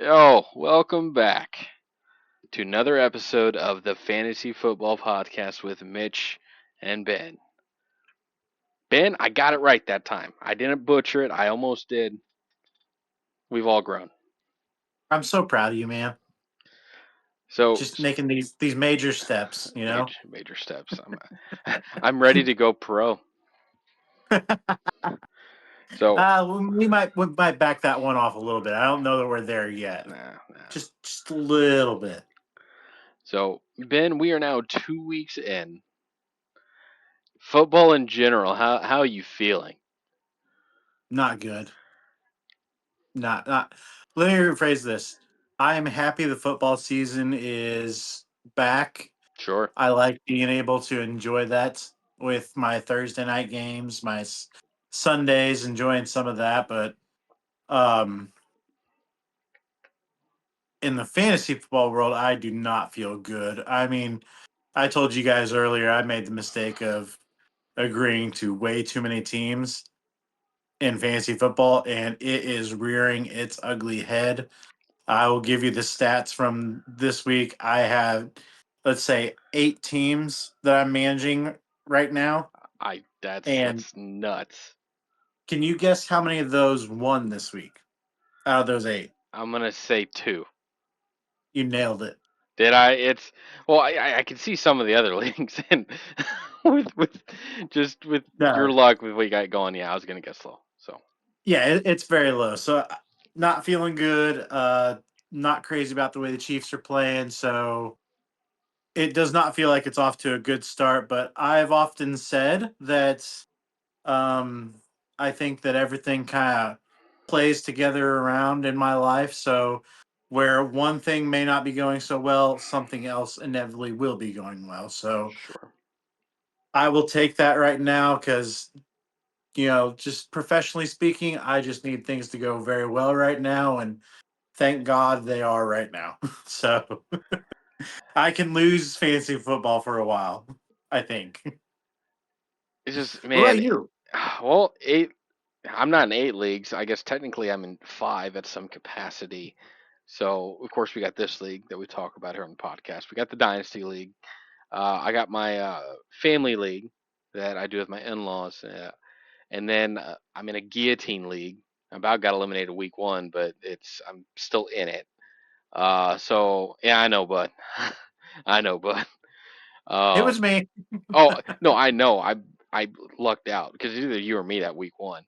Yo, welcome back to another episode of the Fantasy Football Podcast with Mitch and Ben. Ben, I got it right that time. I didn't butcher it. I almost did. We've all grown. I'm so proud of you, man. So, Just making these major steps, you know. major steps. I'm ready to go pro. So, We might back that one off a little bit. I don't know that we're there yet. nah. Just a little bit. So, Ben, we are now 2 weeks in. Football in general, how are you feeling? Not good. Not. Let me rephrase this. I am happy the football season is back. Sure. I like being able to enjoy that with my Thursday night games, my Sundays, enjoying some of that. But um, in the fantasy football world, I do not feel good. I mean, I told you guys earlier I made the mistake of agreeing to way too many teams in fantasy football, and it is rearing its ugly head. I will give you the stats from this week. I have, let's say, 8 teams that I'm managing right now. I And that's nuts. can you guess how many of those won this week out of those 8? I'm gonna say two. You nailed it. Did I? It's well, I can see some of the other leagues, and with just with your No. luck with what you got going, yeah, I was gonna guess low. So Yeah, it's very low. So not feeling good. Not crazy about the way the Chiefs are playing. So it does not feel like it's off to a good start. But I've often said that um, I think that everything kind of plays together around in my life. So where one thing may not be going so well, something else inevitably will be going well. So sure. I will take that right now because just professionally speaking, I just need things to go very well right now, and thank God they are right now. So I can lose fantasy football for a while, I think. It's just What about man, you? well, eight. I'm not in 8 leagues. I guess technically I'm in 5 at some capacity. So of course we got this league that we talk about here on the podcast. We got the Dynasty League. I got my family league that I do with my in-laws. And then I'm in a guillotine league. I about got eliminated week 1, but I'm still in it. So yeah, I know, bud. I know, bud. It was Um, me. oh no, I know. I lucked out because either you or me that week 1.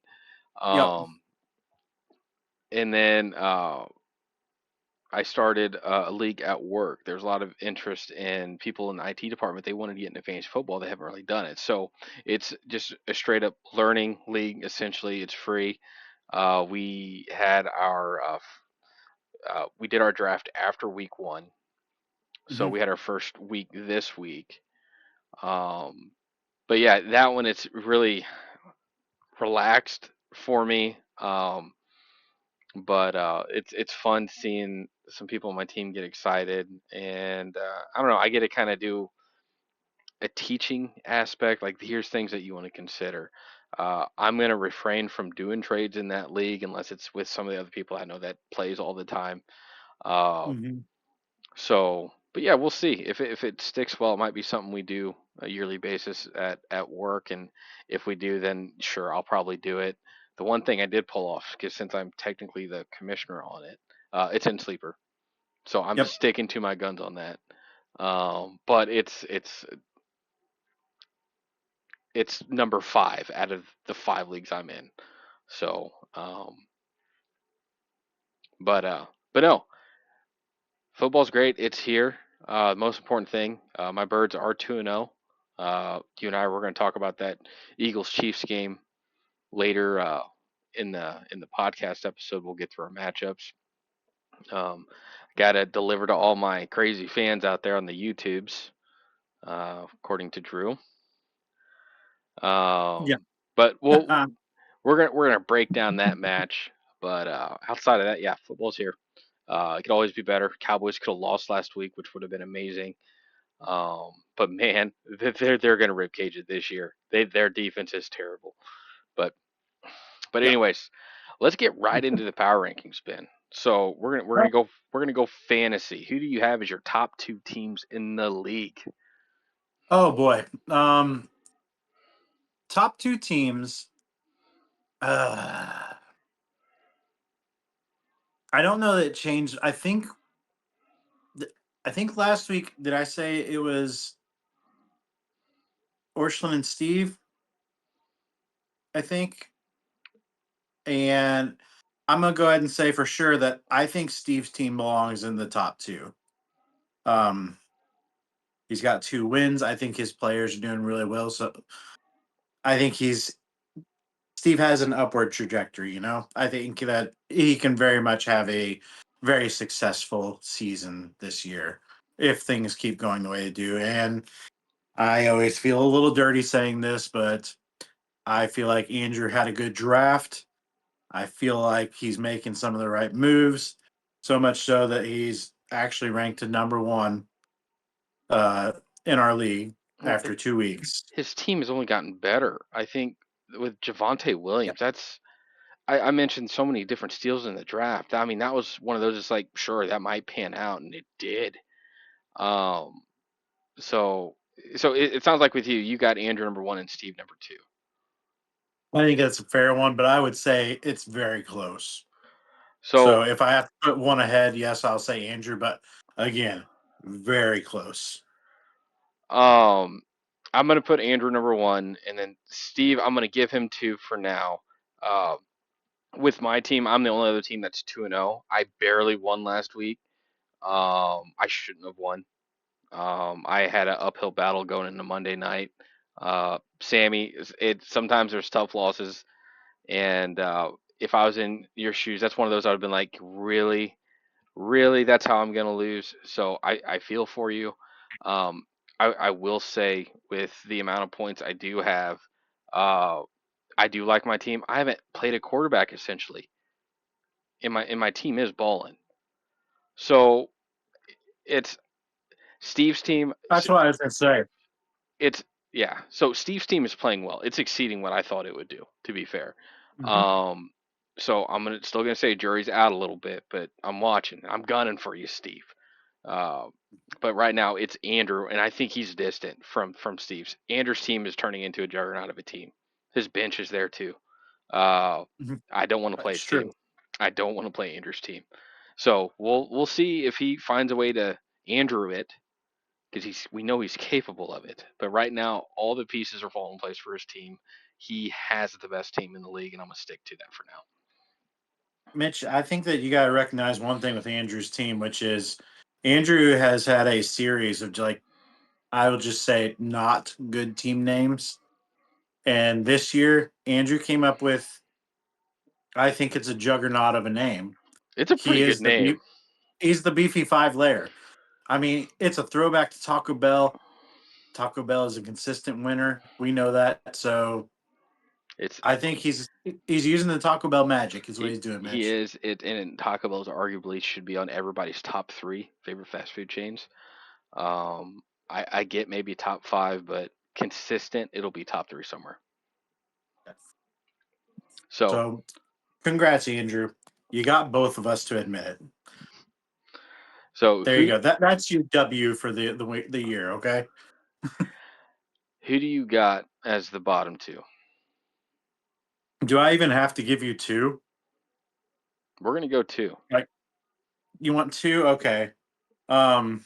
Yep. Um, and then I started a league at work. There's a lot of interest in people in the IT department. They wanted to get into fantasy football. They haven't really done it. So it's just a straight up learning league. Essentially, it's free. We had our we did our draft after week 1, so Hmm. we had our first week this week. Um, but yeah, that one it's really relaxed for me. But it's fun seeing some people on my team get excited, and I don't know. I get to kind of do a teaching aspect. Like here's things that you want to consider. I'm gonna refrain from doing trades in that league unless it's with some of the other people I know that plays all the time. Um, Hmm. so, but yeah, we'll see if it sticks well. It might be something we do a yearly basis at work, and if we do, then sure, I'll probably do it. The one thing I did pull off, because since I'm technically the commissioner on it, it's in sleeper, so I'm Yep. sticking to my guns on that. But it's number 5 out of the 5 leagues I'm in. So, but but no, football's great. It's here. The most important thing, my birds are 2-0. You and I we're going to talk about that Eagles Chiefs game later in the podcast episode. We'll get through our matchups. Um, Got to deliver to all my crazy fans out there on the YouTubes, according to Drew. Yeah. But we're gonna break down that match. But outside of that, yeah, football's here. It could always be better. Cowboys could have lost last week, which would have been amazing. But man, they're gonna rib cage it this year. Their defense is terrible. But Yep. anyways, let's get right into the power rankings, Ben. So we're gonna go fantasy. Who do you have as your top two teams in the league? Oh boy. Top two teams. Uh, I don't know that it changed. I think last week did I say it was Orscheln and Steve? I think, and I'm gonna go ahead and say for sure that I think Steve's team belongs in the top two. Um, he's got 2 wins. I think his players are doing really well. So I think Steve has an upward trajectory. I think that he can very much have a very successful season this year if things keep going the way they do. And I always feel a little dirty saying this, but I feel like Andrew had a good draft. I feel like he's making some of the right moves, so much so that he's actually ranked to number one uh, in our league Well, after 2 weeks. his team has only gotten better. I think with Javante Yeah. Williams, I mentioned so many different steals in the draft. I mean, that was one of those. It's like, sure, that might pan out, and it did. Um, so it sounds like with you, you got Andrew number one and Steve number two. I think that's a fair one, but I would say it's very close. So So if I have to put one ahead, yes, I'll say Andrew, but again, very close. um, I'm gonna put Andrew number one, and then Steve, I'm gonna give him two for now. Uh, with my team, I'm the only other team that's 2-0. I barely won last week. I shouldn't have won. I had an uphill battle going into Monday night. Sammy, sometimes there's tough losses, and if I was in your shoes, that's one of those I would have been like, really, really, that's how I'm gonna lose. So I feel for you. Um, I will say with the amount of points I do have, uh, I do like my team. I haven't played a quarterback essentially, and my team is balling. So it's Steve's team. That's what I was going to say. It's yeah. So Steve's team is playing well. It's exceeding what I thought it would do. To be fair, Mhm. um, so I'm still gonna say jury's out a little bit, but I'm watching. I'm gunning for you, Steve. Uh, but right now it's Andrew, and I think he's distant from Steve's. Andrew's team is turning into a juggernaut of a team. His bench is there too. Uh, Mhm. I don't want to play That's his true. team. I don't want to play Andrew's team. So we'll see if he finds a way to Andrew it because we know he's capable of it. But right now, all the pieces are falling in place for his team. He has the best team in the league, and I'm gonna stick to that for now. Mitch, I think that you got to recognize one thing with Andrew's team, which is Andrew has had a series of, like, I will just say, not good team names. And this year, Andrew came up with, I think it's a juggernaut of a name. It's a He pretty good is name. he's the beefy five layer. I mean, it's a throwback to Taco Bell. Taco Bell is a consistent winner. We know that. So It's I think he's using the Taco Bell magic is what he he's doing, he Mitch. is it, and Taco Bell's arguably should be on everybody's top three favorite fast food chains. I get maybe top five, but consistent, it'll be top three somewhere. So So congrats, Andrew. You got both of us to admit it. so There you who go. That's your W for the year. Okay. who do you got as the bottom two? Do I even have to give you two? We're gonna go two. Like, you want two? Okay. Um,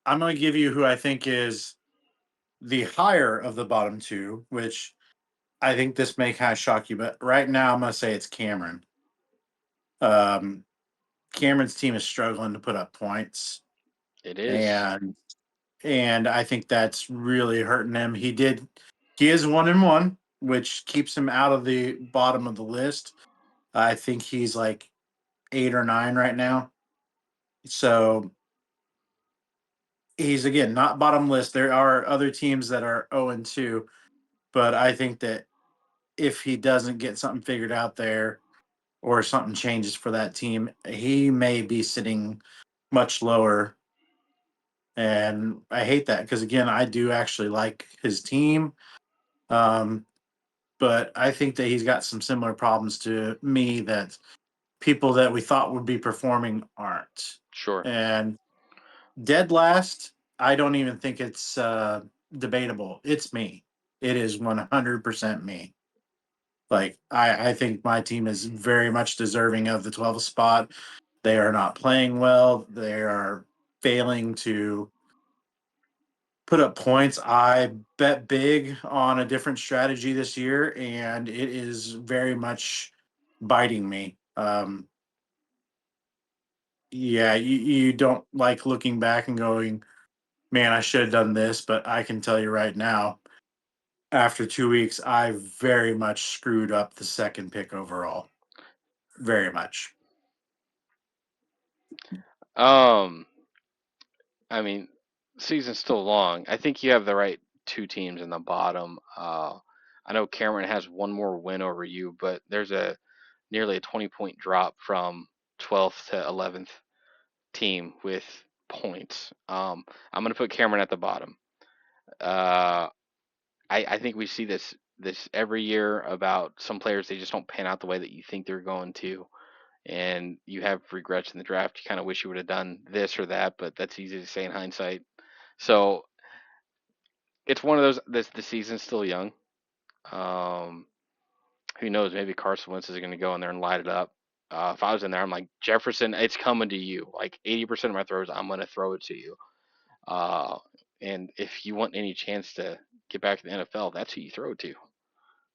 I'm going to give you who I think is the higher of the bottom two, which I think this may kind of shock you, but right now I'm going to say it's Cameron. Um, Cameron's team is struggling to put up points, It is. and I think that's really hurting him. He is 1-1, which keeps him out of the bottom of the list. I think he's like 8 or 9 right now. So he's again not bottom list. There are other teams that are 0-2, but I think that if he doesn't get something figured out there or something changes for that team, he may be sitting much lower. And I hate that because again, I do actually like his team. Um, but I think that he's got some similar problems to me that people that we thought would be performing aren't. Sure. And dead last, I don't even think it's debatable. It's me. It is 100% me. Like I think my team is very much deserving of the 12th spot. They are not playing well. They are failing to put up points. I bet big on a different strategy this year, and it is very much biting me. Yeah, you don't like looking back and going, man, I should have done this, but I can tell you right now, after 2 weeks, I very much screwed up the second pick overall. Very much. Um, I mean, season's still long. I think you have the right two teams in the bottom. I know Cameron has one more win over you, but there's a nearly a 20-point drop from 12th to 11th team with points. I'm gonna put Cameron at the bottom. Uh, I think we see this every year about some players they just don't pan out the way that you think they're going to, and you have regrets in the draft. You kind of wish you would have done this or that, but that's easy to say in hindsight. So it's one of those. This the season's still young. Um, who knows? Maybe Carson Wentz is going to go in there and light it up. If I was in there, I'm like Jefferson. It's coming to you. Like 80% of my throws, I'm going to throw it to you. Uh, and if you want any chance to get back to the NFL, that's who you throw it to.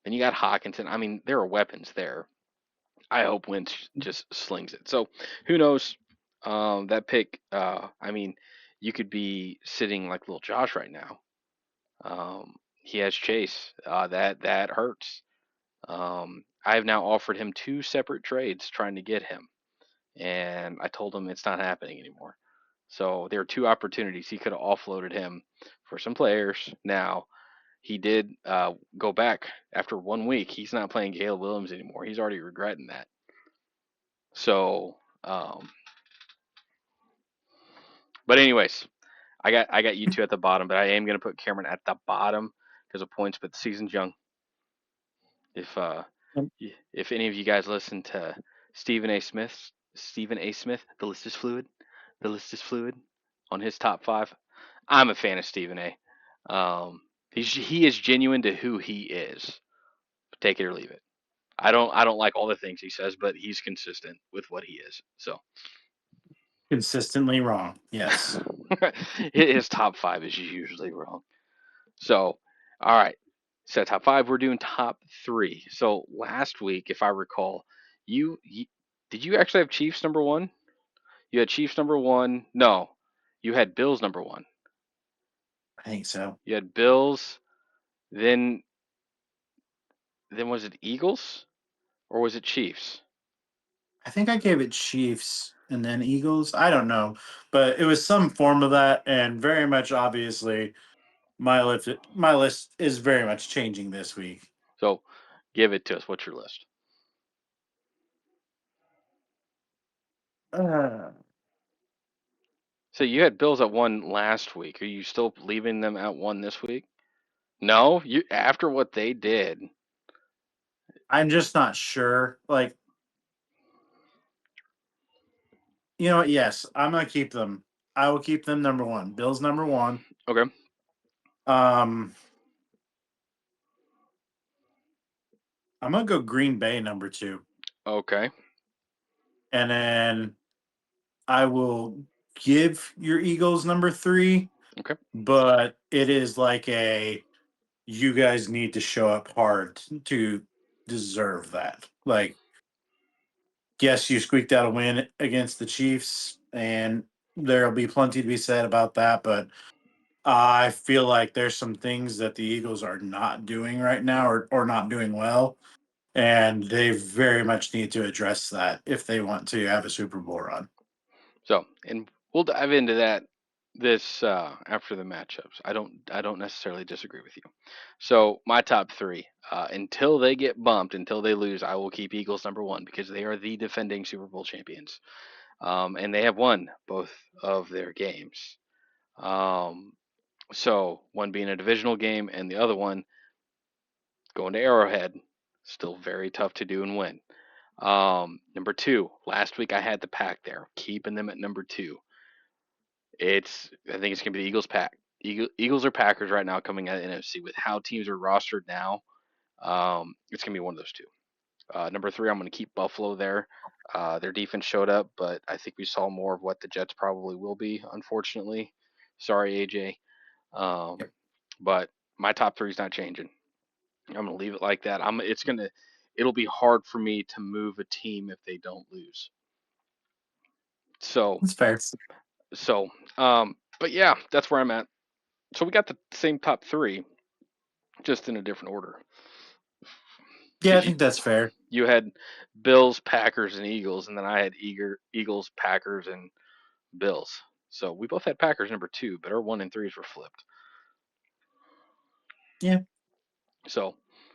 Then you got Hawkinson. I mean, there are weapons there. I hope Wentz just slings it. So who knows? That pick. I mean, you could be sitting like little Josh right now. He has Chase. That hurts. I have now offered him two separate trades trying to get him, and I told him it's not happening anymore. So there are two opportunities. He could have offloaded him for some players. Now he did go back after 1 week. He's not playing Caleb Williams anymore. He's already regretting that. So, but anyways, I got you two at the bottom, but I am gonna put Cameron at the bottom because of points. But the season's young. If if any of you guys listen to Stephen A. Smith, the list is fluid. The list is fluid on his top five. I'm a fan of Stephen A. He is genuine to who he is. Take it or leave it. I don't like all the things he says, but he's consistent with what he is. So Consistently wrong. Yes. his top five is usually wrong. So all right. So top five, we're doing top three. So last week, if I recall, you did you actually have Chiefs number one? You had Chiefs number one. No, you had Bills number one. I think so. You had Bills. Then was it Eagles or was it Chiefs? I think I gave it Chiefs and then Eagles. I don't know, but it was some form of that, and very much obviously my list is very much changing this week. So give it to us. What's your list? Uh, So you had Bills at one last week. Are you still leaving them at one this week? No, you after what they did. I'm just not sure. Like, you know what? Yes, I'm gonna keep them. I will keep them number one. Bills number one. Okay. Um, I'm gonna go Green Bay number two, Okay. and then I will give your Eagles number three, Okay. but it is like a you guys need to show up hard to deserve that. Like, yes, you squeaked out a win against the Chiefs, and there'll be plenty to be said about that, but I feel like there's some things that the Eagles are not doing right now or not doing well, and they very much need to address that if they want to have a Super Bowl run. So, and we'll dive into that this after the matchups. I don't necessarily disagree with you. So my top three, until they get bumped, until they lose, I will keep Eagles number one because they are the defending Super Bowl champions, and they have won both of their games. Um, so one being a divisional game, and the other one Going to Arrowhead, still very tough to do and win. Number two, last week I had the pack there, keeping them at number two. I think it's gonna be the Eagles pack. Eagles or Packers right now coming out of the NFC with how teams are rostered now. It's gonna be one of those two. Number three, I'm gonna keep Buffalo there. Their defense showed up, but I think we saw more of what the Jets probably will be. Unfortunately, sorry AJ. Um, Yep, but my top three is not changing. I'm gonna leave it like that. It'll be hard for me to move a team if they don't lose. So that's fair. so but yeah, that's where I'm at. So we got the same top three, just in a different order. Yeah, I Because think that's fair. you had Bills, Packers, and Eagles, and then I had Eagles, Packers, and Bills. So we both had Packers number two, but our one and threes were flipped. Yeah. So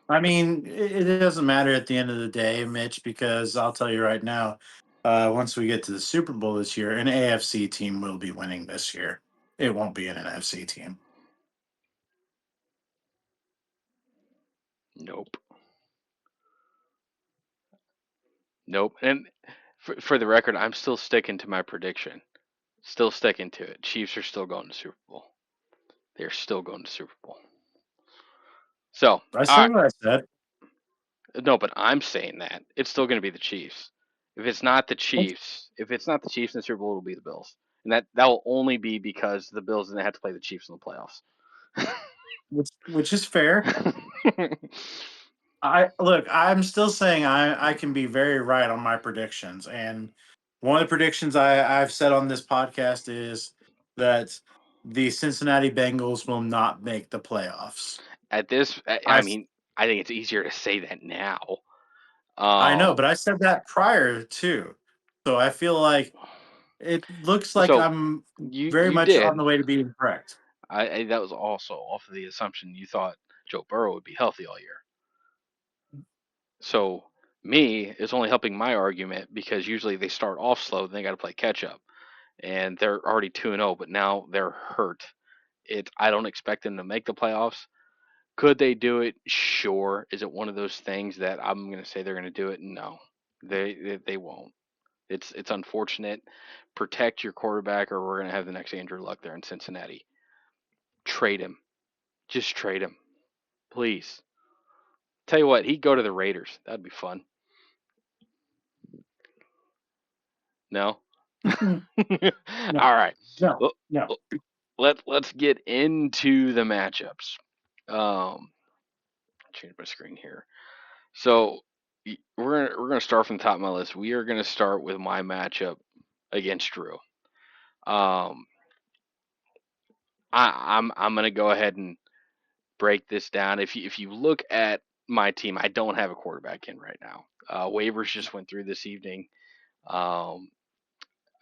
I mean, it doesn't matter at the end of the day, Mitch, because I'll tell you right now, once we get to the Super Bowl this year, an AFC team will be winning this year. It won't be an NFC team. nope, nope. And for the record, I'm still sticking to my prediction. Still sticking to it. Chiefs are still going to Super Bowl. They're still going to Super Bowl. So I all said right, what I said. no, but I'm saying that it's still going to be the Chiefs. If it's not the Chiefs in the Super Bowl, it'll be the Bills, and that will only be because the Bills didn't have to play the Chiefs in the playoffs. Which is fair. I look, I'm still saying I can be very right on my predictions. And one of the predictions I've said on this podcast is that the Cincinnati Bengals will not make the playoffs. At this, I I mean, I think it's easier to say that now. I know, Um, but I said that prior too. So I feel like it looks like so I'm very you much did. on the way to being correct. That was also off of the assumption you thought Joe Burrow would be healthy all year. So me is only helping my argument because usually they start off slow, then they got to play catch up, and they're already 2-0, but now they're hurt. I don't expect them to make the playoffs. Could they do it? Sure. Is it one of those things that I'm going to say they're going to do it? No, they won't. It's unfortunate. Protect your quarterback, or we're going to have the next Andrew Luck there in Cincinnati. Trade him. Just trade him, please. Tell you what, he'd go to the Raiders. That'd be fun. No. No, All right. no, Well, no. let's get into the matchups. Um, change my screen here. So we're gonna start from the top of my list. We are gonna start with my matchup against Drew. Um, I'm gonna go ahead and break this down. If you look at my team, I don't have a quarterback in right now. Waivers just went through this evening. Um,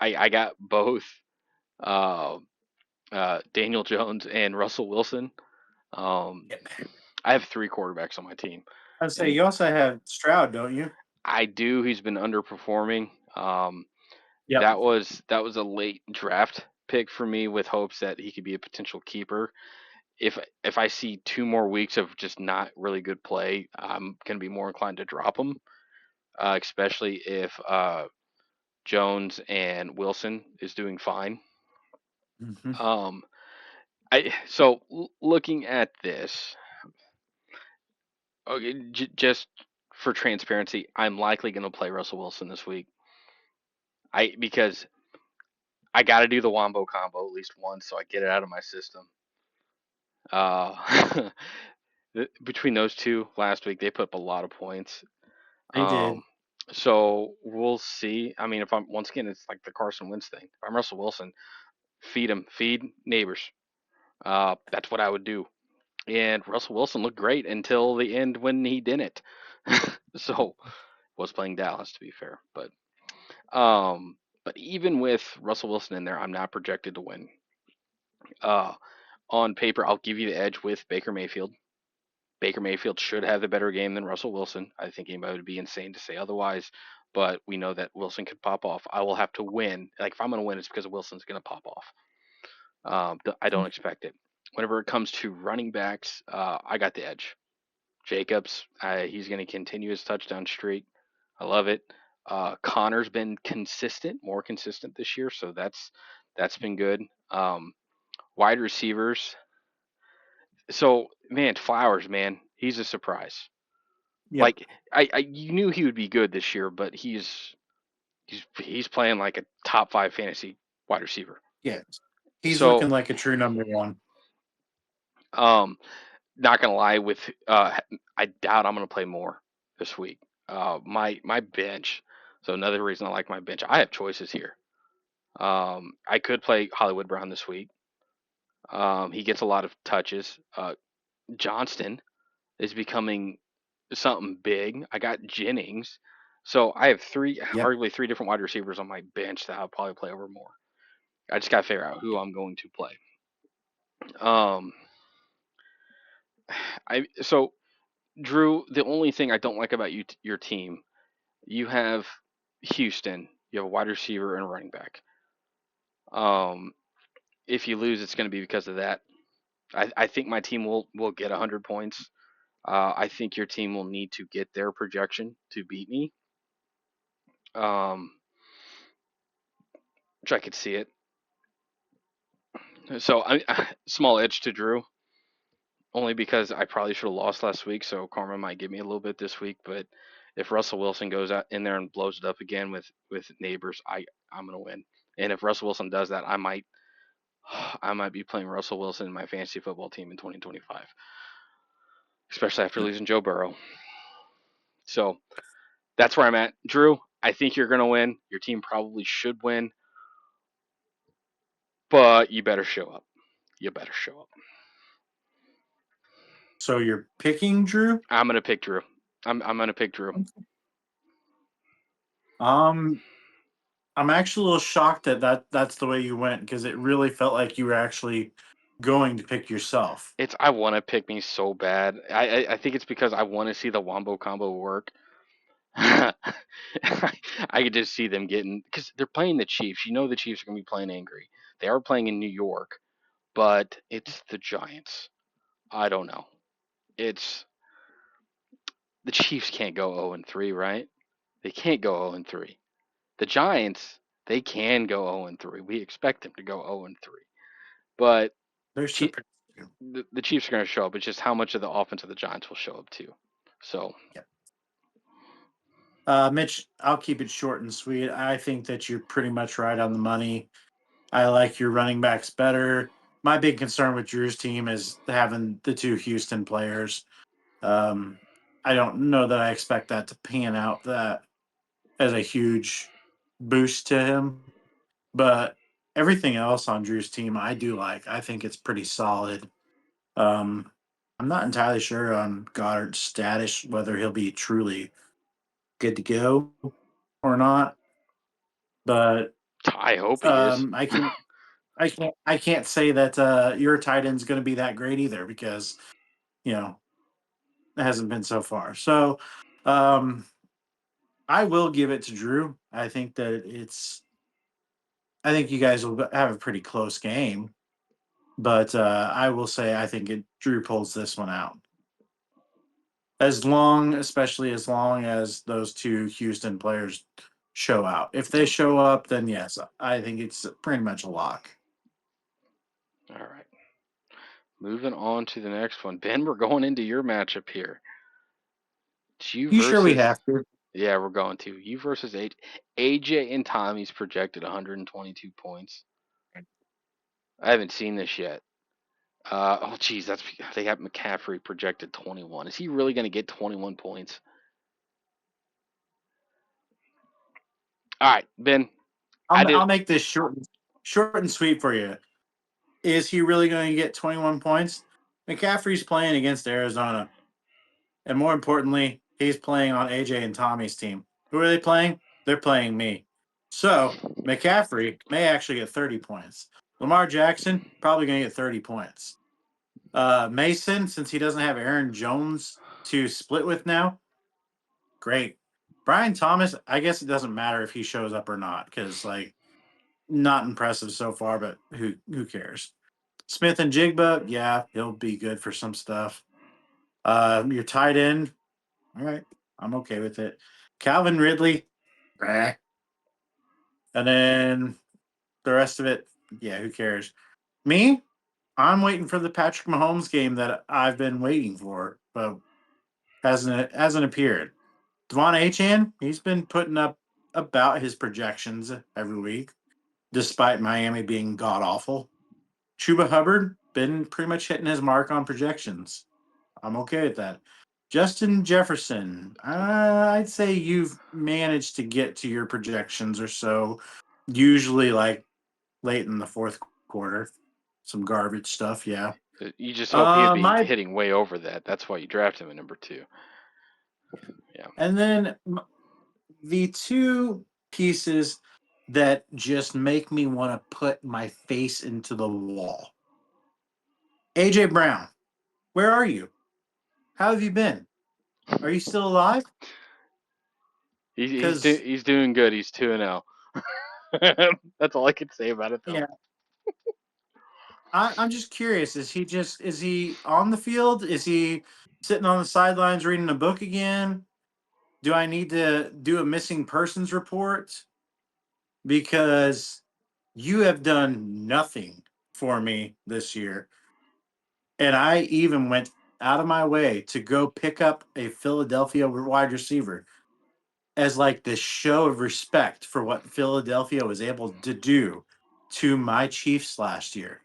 I got both uh, Daniel Jones and Russell Wilson. Um, I have three quarterbacks on my team, I'd say and you also have Stroud, don't you? I do. He's been underperforming. Yep. That was a late draft pick for me with hopes that he could be a potential keeper. If I see 2 more weeks of just not really good play, I'm gonna be more inclined to drop him, especially if Jones and Wilson is doing fine. Hmm. Um, looking at this, okay, just for transparency, I'm likely gonna play Russell Wilson this week. Because I got to do the Wombo combo at least once, so I get it out of my system. Uh, between those two last week, they put up a lot of points. They did. Um, so we'll see. I mean, if I'm once again, it's like the Carson Wentz thing. If I'm Russell Wilson, feed him, feed neighbors. That's what I would do. And Russell Wilson looked great until the end when he didn't. So was playing Dallas to be fair, um, but even with Russell Wilson in there, I'm not projected to win. Uh, on paper, I'll give you the edge with Baker Mayfield. Baker Mayfield should have the better game than Russell Wilson. I think anybody would be insane to say otherwise, but we know that Wilson could pop off. I will have to win. Like, if I'm going to win, it's because Wilson's going to pop off. I don't expect it. Whenever it comes to running backs, I got the edge. Jacobs, he's going to continue his touchdown streak. I love it. Connor's been consistent, more consistent this year, so that's been good. Wide receivers. So man, Flowers, man, he's a surprise. Yep. Like you knew he would be good this year, but he's playing like a top five fantasy wide receiver. Yes. He's So looking like a true number one. um, not gonna lie, with I doubt I'm gonna play more this week. My bench. So another reason I like my bench, I have choices here. I could play Hollywood Brown this week. He gets a lot of touches. Johnston is becoming something big. I got Jennings. So I have Yep. arguably three different wide receivers on my bench that I'll probably play over more. I just gotta figure out who I'm going to play. Um, I so Drew, the only thing I don't like about your team, you have Houston, you have a wide receiver and a running back. Um, if you lose, it's going to be because of that. I think my team will get 100 points. I think your team will need to get their projection to beat me. Um, which I could see it. So small edge to Drew, only because I probably should have lost last week. So karma might give me a little bit this week. But if Russell Wilson goes out in there and blows it up again with neighbors, I'm gonna win. And if Russell Wilson does that, I might be playing Russell Wilson in my fantasy football team in 2025, especially after losing Joe Burrow. So that's where I'm at. Drew, I think you're gonna win. Your team probably should win, but you better show up. You better show up. So you're picking Drew? I'm gonna pick Drew. I'm gonna pick Drew. Um, I'm actually a little shocked that that's the way you went because it really felt like you were actually going to pick yourself. It's I want to pick me so bad. I think it's because I want to see the wombo combo work. I could just see them getting because they're playing the Chiefs. You know the Chiefs are gonna be playing angry. They are playing in New York, but it's the Giants. I don't know. It's the Chiefs can't go 0 and 3, right? They can't go 0 and 3. The Giants, they can go 0 and 3. We expect them to go 0 and 3. But They're Chief, supposed to. the Chiefs are going to show up. It's just how much of the offense of the Giants will show up too. So, Yeah. Mitch, I'll keep it short and sweet. I think that you're pretty much right on the money. I like your running backs better. My big concern with Drew's team is having the two Houston players. Um, I don't know that I expect that to pan out that as a huge boost to him, but everything else on Drew's team I do like. I think it's pretty solid. Um, I'm not entirely sure on Goddard's status, whether he'll be truly good to go or not, but I hope he is. I can't say that your tight end's going to be that great either because you know it hasn't been so far. So um, I will give it to Drew. I think you guys will have a pretty close game, but I will say I think Drew pulls this one out. Especially as long as those two Houston players show out. If they show up, then yes, I think it's pretty much a lock. All right. Moving on to the next one. Ben, we're going into your matchup here. It's you You sure we versus. have to? Yeah, we're going to. You versus AJ and Tommy's projected 122 points. I haven't seen this yet. Oh, geez, they got McCaffrey projected 21. Is he really going to get 21 points? All right, Ben. I did. I'll make this short and sweet for you. Is he really going to get 21 points? McCaffrey's playing against Arizona. And more importantly, he's playing on AJ and Tommy's team. Who are they playing? They're playing me. So McCaffrey may actually get 30 points. Lamar Jackson probably going to get 30 points. Mason, since he doesn't have Aaron Jones to split with now, great. Brian Thomas, I guess it doesn't matter if he shows up or not because like not impressive so far, but who cares? Smith and Jigba, yeah, he'll be good for some stuff. Your tight end, all right, I'm okay with it. Calvin Ridley, eh. And then the rest of it, yeah, who cares? Me, I'm waiting for the Patrick Mahomes game that I've been waiting for, but hasn't appeared. Devon Achan, he's been putting up about his projections every week, despite Miami being god awful. Chuba Hubbard been pretty much hitting his mark on projections. I'm okay with that. Justin Jefferson, I'd say you've managed to get to your projections or so, usually like late in the fourth quarter. Some garbage stuff, yeah. You just hope he'd be My hitting way over that. That's why you draft him at number two. Yeah. and then the two pieces that just make me want to put my face into the wall. AJ Brown, where are you? How have you been? Are you still alive? Because He's doing good. He's 2-0. That's all I can say about it though. yeah, I'm just curious. Is he on the field? Is he sitting on the sidelines reading a book again? Do I need to do a missing persons report? Because you have done nothing for me this year. And I even went out of my way to go pick up a Philadelphia wide receiver as like this show of respect for what Philadelphia was able to do to my Chiefs last year.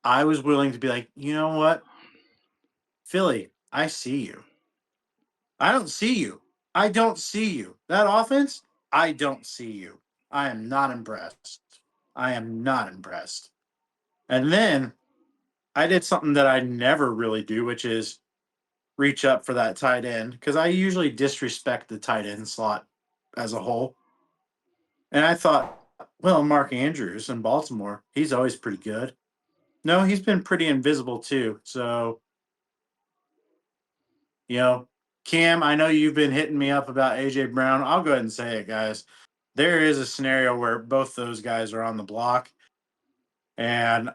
I was willing to be like, you know what, Philly, I see you. I don't see you. I don't see you. That offense, I don't see you. I am not impressed. I am not impressed. And then I did something that I never really do, which is reach up for that tight end because I usually disrespect the tight end slot as a whole. And I thought, well, Mark Andrews in Baltimore, he's always pretty good. No, he's been pretty invisible too. So, you know, Cam, I know you've been hitting me up about AJ Brown. I'll go ahead and say it, guys. There is a scenario where both those guys are on the block. And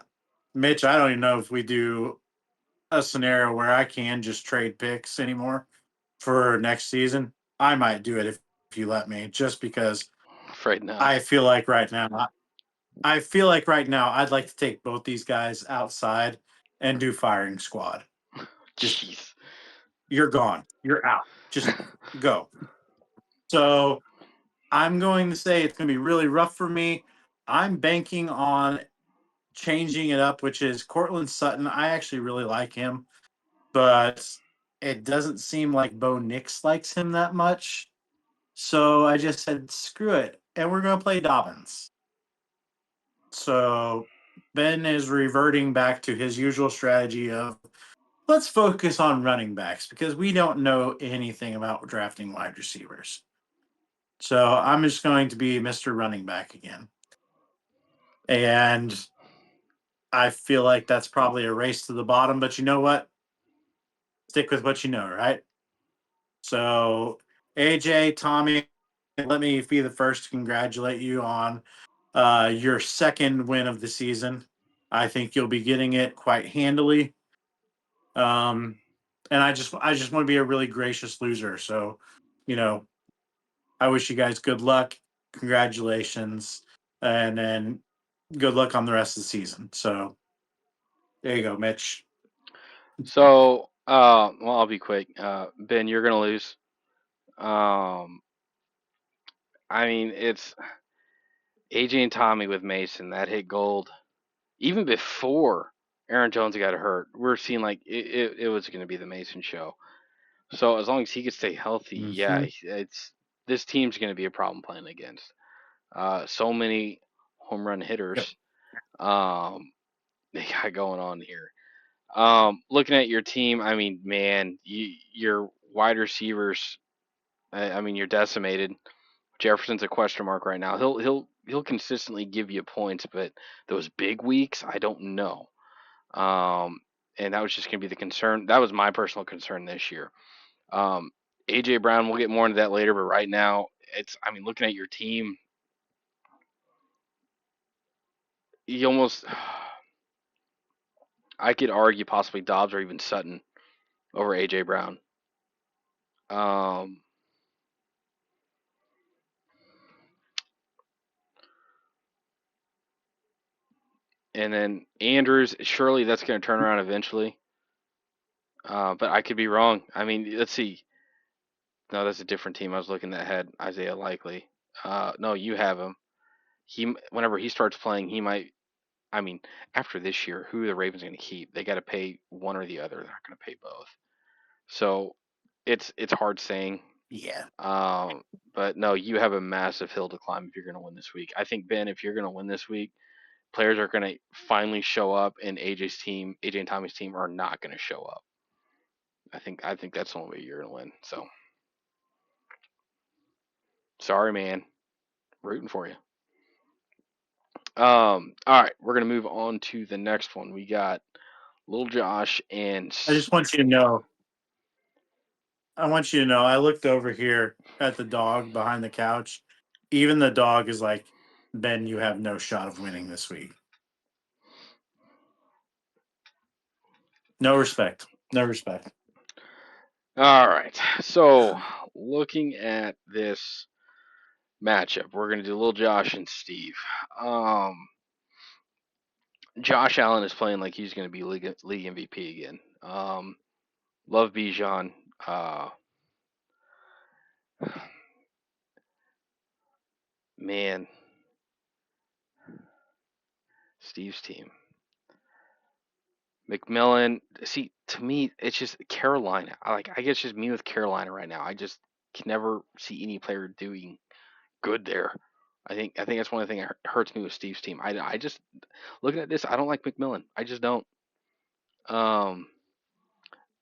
Mitch, I don't even know if we do a scenario where I can just trade picks anymore for next season. I might do it if you let me, just because Afraid not. I feel like right now, I feel like right now I'd like to take both these guys outside and do firing squad. Just Jeez. you're gone, you're out, just go. So I'm going to say it's going to be really rough for me. I'm banking on changing it up, which is Cortland Sutton. I actually really like him, but it doesn't seem like Bo Nix likes him that much. So I just said, screw it. And we're going to play Dobbins. So Ben is reverting back to his usual strategy of let's focus on running backs because we don't know anything about drafting wide receivers. So I'm just going to be Mr. Running Back again. And I feel like that's probably a race to the bottom, but you know what? Stick with what you know, right? So, AJ, Tommy, let me be the first to congratulate you on your second win of the season. I think you'll be getting it quite handily. Um, and I just want to be a really gracious loser. So, you know, I wish you guys good luck. Congratulations, and then good luck on the rest of the season. So there you go, Mitch. So, well, I'll be quick. Ben, you're gonna lose. Um, I mean, it's AJ and Tommy with Mason that hit gold even before Aaron Jones got hurt. We're seeing like it was gonna be the Mason show. So as long as he can stay healthy, yeah, Mm-hmm. it's this team's gonna be a problem playing against. So many home run Yep. hitters. Um, they got going on here. Looking at your team, I mean, man, your wide receivers. I mean, you're decimated. Jefferson's a question mark right now. He'll consistently give you points, but those big weeks, I don't know. Um, and that was just going to be the concern. That was my personal concern this year. Um, AJ Brown, we'll get more into that later, but right now, it's. I mean, looking at your team, you almost. I could argue possibly Dobbs or even Sutton over AJ Brown. Um, and then Andrews, surely that's going to turn around eventually. But I could be wrong. I mean, let's see. No, that's a different team. I was looking that had Isaiah Likely. No, you have him. Whenever he starts playing, he might. I mean, after this year, who are the Ravens going to keep? They got to pay one or the other. They're not going to pay both. So it's hard saying. Yeah. Um, but no, you have a massive hill to climb if you're going to win this week. I think Ben, if you're going to win this week, players are going to finally show up, and AJ's team, AJ and Tommy's team, are not going to show up. I think that's the only way you're going to win. So sorry, man. Rooting for you. All right, we're gonna move on to the next one. We got Little Josh and I just want you to know. I want you to know. I looked over here at the dog behind the couch. Even the dog is like, Ben, you have no shot of winning this week. No respect. No respect. all right. So looking at this matchup, we're gonna do Little Josh and Steve. Um, Josh Allen is playing like he's gonna be league MVP again. Love Bijan. Man, Steve's team. McMillan. See, to me, it's just Carolina. I guess just me with Carolina right now. I just can never see any player doing good there. I think that's one of the things that hurts me with Steve's team. I just looking at this, I don't like McMillan. I just don't. Um,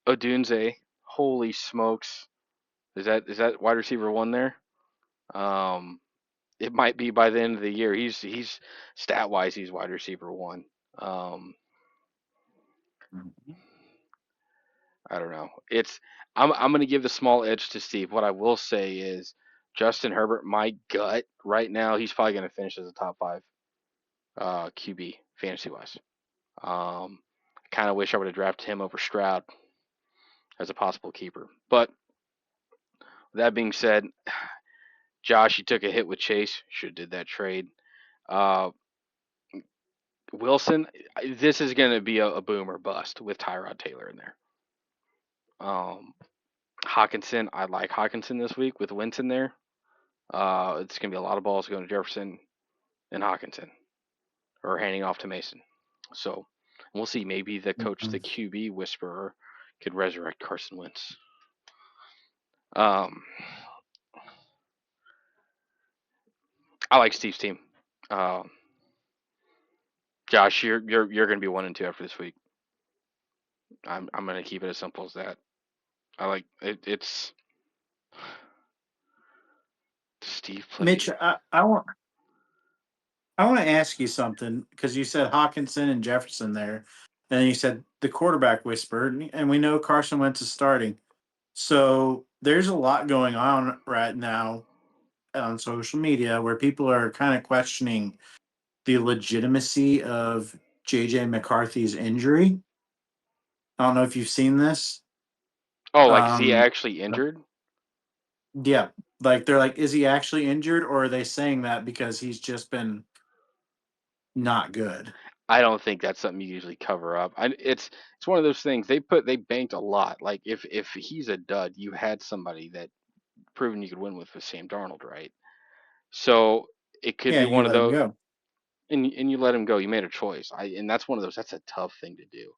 Odunze, holy smokes, is that wide receiver one there? Um, it might be by the end of the year. He's stat wise, he's wide receiver one. Um, I don't know. I'm gonna give the small edge to Steve. What I will say is Justin Herbert, my gut right now, he's probably gonna finish as a top five QB fantasy wise. I kind of wish I would have drafted him over Stroud as a possible keeper. But that being said, Josh, you took a hit with Chase. Should have did that trade. Uh, Wilson, this is going to be a boom or bust with Tyrod Taylor in there. Um, Hawkinson, I like Hawkinson this week with Winston there. It's going to be a lot of balls going to Jefferson and Hawkinson or handing off to Mason. So we'll see. Maybe the coach, the Mhm. QB whisperer, could resurrect Carson Wentz. Um, I like Steve's team. Um, Josh, you're going to be 1-2 after this week. I'm going to keep it as simple as that. I like it. It's Steve Mitch, play. I want to ask you something because you said Hawkinson and Jefferson there, and then you said the quarterback whispered, and we know Carson Wentz is starting. So there's a lot going on right now on social media where people are kind of questioning the legitimacy of JJ McCarthy's injury. I don't know if you've seen this. Oh, like is he Um, actually injured? yeah, like they're like, is he actually injured, or are they saying that because he's just been not good? I don't think that's something you usually cover up. It's one of those things they banked a lot. Like if he's a dud, you had somebody that proven you could win with Sam Darnold, right? So it could Yeah, be you one of let him those, go. and you let him go. You made a choice. And that's one of those. That's a tough thing to do.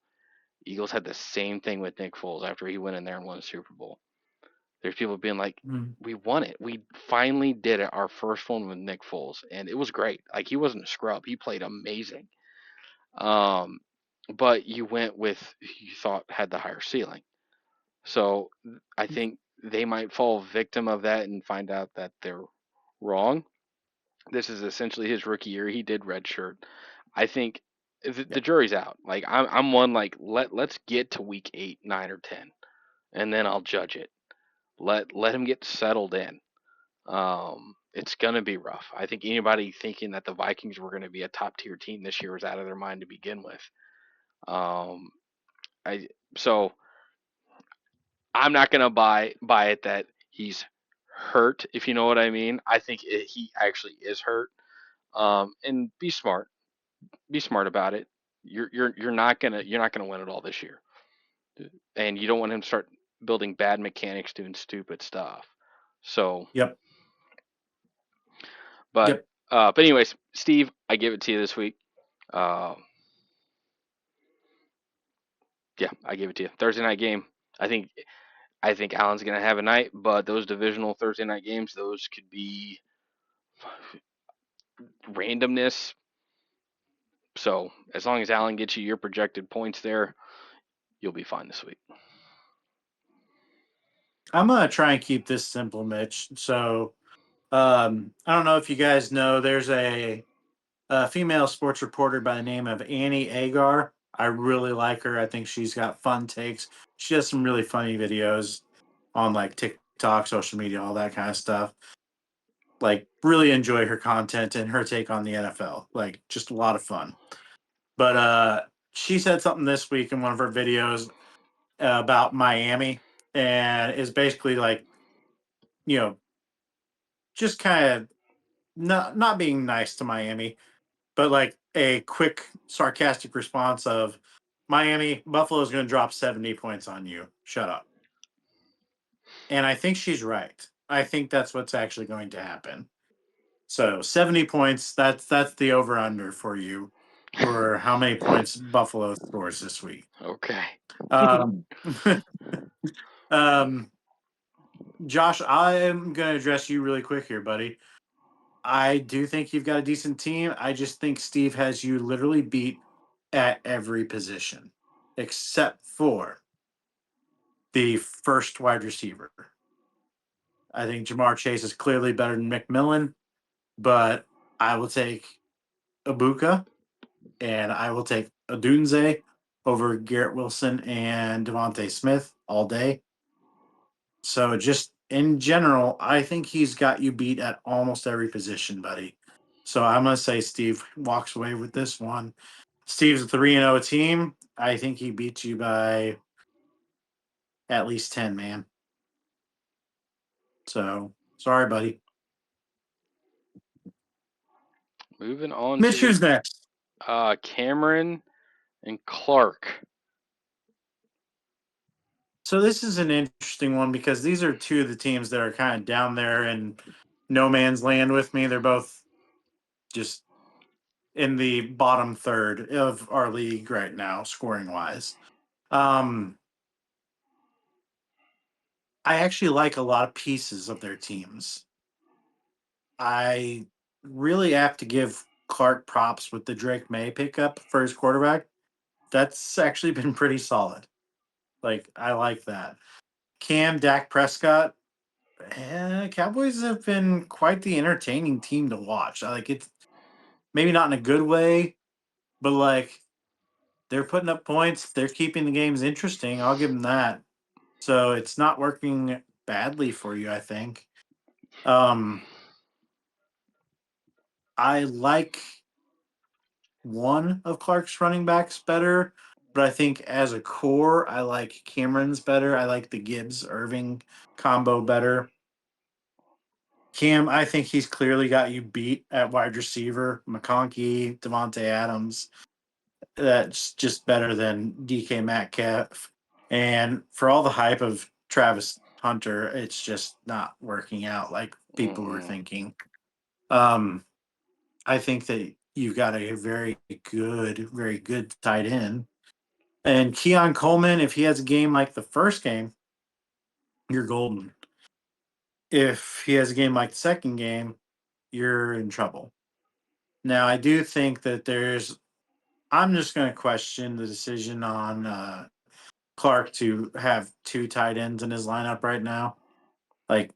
Eagles had the same thing with Nick Foles after he went in there and won a Super Bowl. There's people being like, Mm. "We won it. We finally did it. Our first one with Nick Foles, and it was great. Like he wasn't a scrub. He played amazing. Um, but you went with who you thought had the higher ceiling. So I think they might fall victim of that and find out that they're wrong. This is essentially his rookie year. He did redshirt. I think Yeah. the jury's out. Like I'm one like let's get to week 8, 9, or 10, and then I'll judge it. Let him get settled in. It's gonna be rough. I think anybody thinking that the Vikings were gonna be a top tier team this year was out of their mind to begin with. Um, I so I'm not gonna buy it that he's hurt, if you know what I mean. I think he actually is hurt. And be smart. Be smart about it. You're not gonna win it all this year, and you don't want him to start building bad mechanics, doing stupid stuff. So, Yep. but Yep. but anyways, Steve, I give it to you this week. Uh, yeah, I give it to you. Thursday night game. I think I think Allen's gonna have a night, but those divisional Thursday night games, those could be randomness. So as long as Allen gets you your projected points there, you'll be fine this week. I'm gonna try and keep this simple, Mitch. So I don't know if you guys know, there's a female sports reporter by the name of Annie Agar. I really like her. I think she's got fun takes. She has some really funny videos on like TikTok, social media, all that kind of stuff. Like, really enjoy her content and her take on the NFL. Like, just a lot of fun. But she said something this week in one of her videos about Miami, and is basically like, you know, just kind of not being nice to Miami, but like a quick sarcastic response of, Miami, Buffalo's going to drop 70 points on you. Shut up. And I think she's right. I think that's what's actually going to happen. So 70 points, that's the over under for you for how many points Buffalo scores this week. Okay. Um, um, Josh, I am going to address you really quick here, buddy. I do think you've got a decent team. I just think Steve has you literally beat at every position except for the first wide receiver. I think Jamar Chase is clearly better than McMillan, but I will take Ibuka and I will take Odunze over Garrett Wilson and Devontae Smith all day. So just in general, I think he's got you beat at almost every position, buddy. So I'm gonna say Steve walks away with this one. Steve's a 3-0 team. I think he beats you by at least 10, man. So sorry, buddy. Moving on to Mitch, the who's next? Cameron and Clark. So this is an interesting one because these are two of the teams that are kind of down there in no man's land with me. They're both just in the bottom third of our league right now, scoring wise. Um, I actually like a lot of pieces of their teams. I really have to give Clark props with the Drake May pickup for his quarterback. That's actually been pretty solid. Like, I like that. Cam, Dak Prescott, Cowboys have been quite the entertaining team to watch. Like, it's maybe not in a good way, but like they're putting up points. They're keeping the games interesting. I'll give them that. So it's not working badly for you, I think. Um, I like one of Clark's running backs better, but I think as a core, I like Cameron's better. I like the Gibbs Irving combo better. Cam, I think he's clearly got you beat at wide receiver. McConkey, Devontae Adams, that's just better than DK Metcalf. And for all the hype of Travis Hunter, it's just not working out like people were Mm-mm. thinking. Um, I think that you've got a very good tight end. And Keon Coleman, if he has a game like the first game, you're golden. If he has a game like the second game, you're in trouble. Now, I do think that I'm just going to question the decision on Clark to have two tight ends in his lineup right now. Like,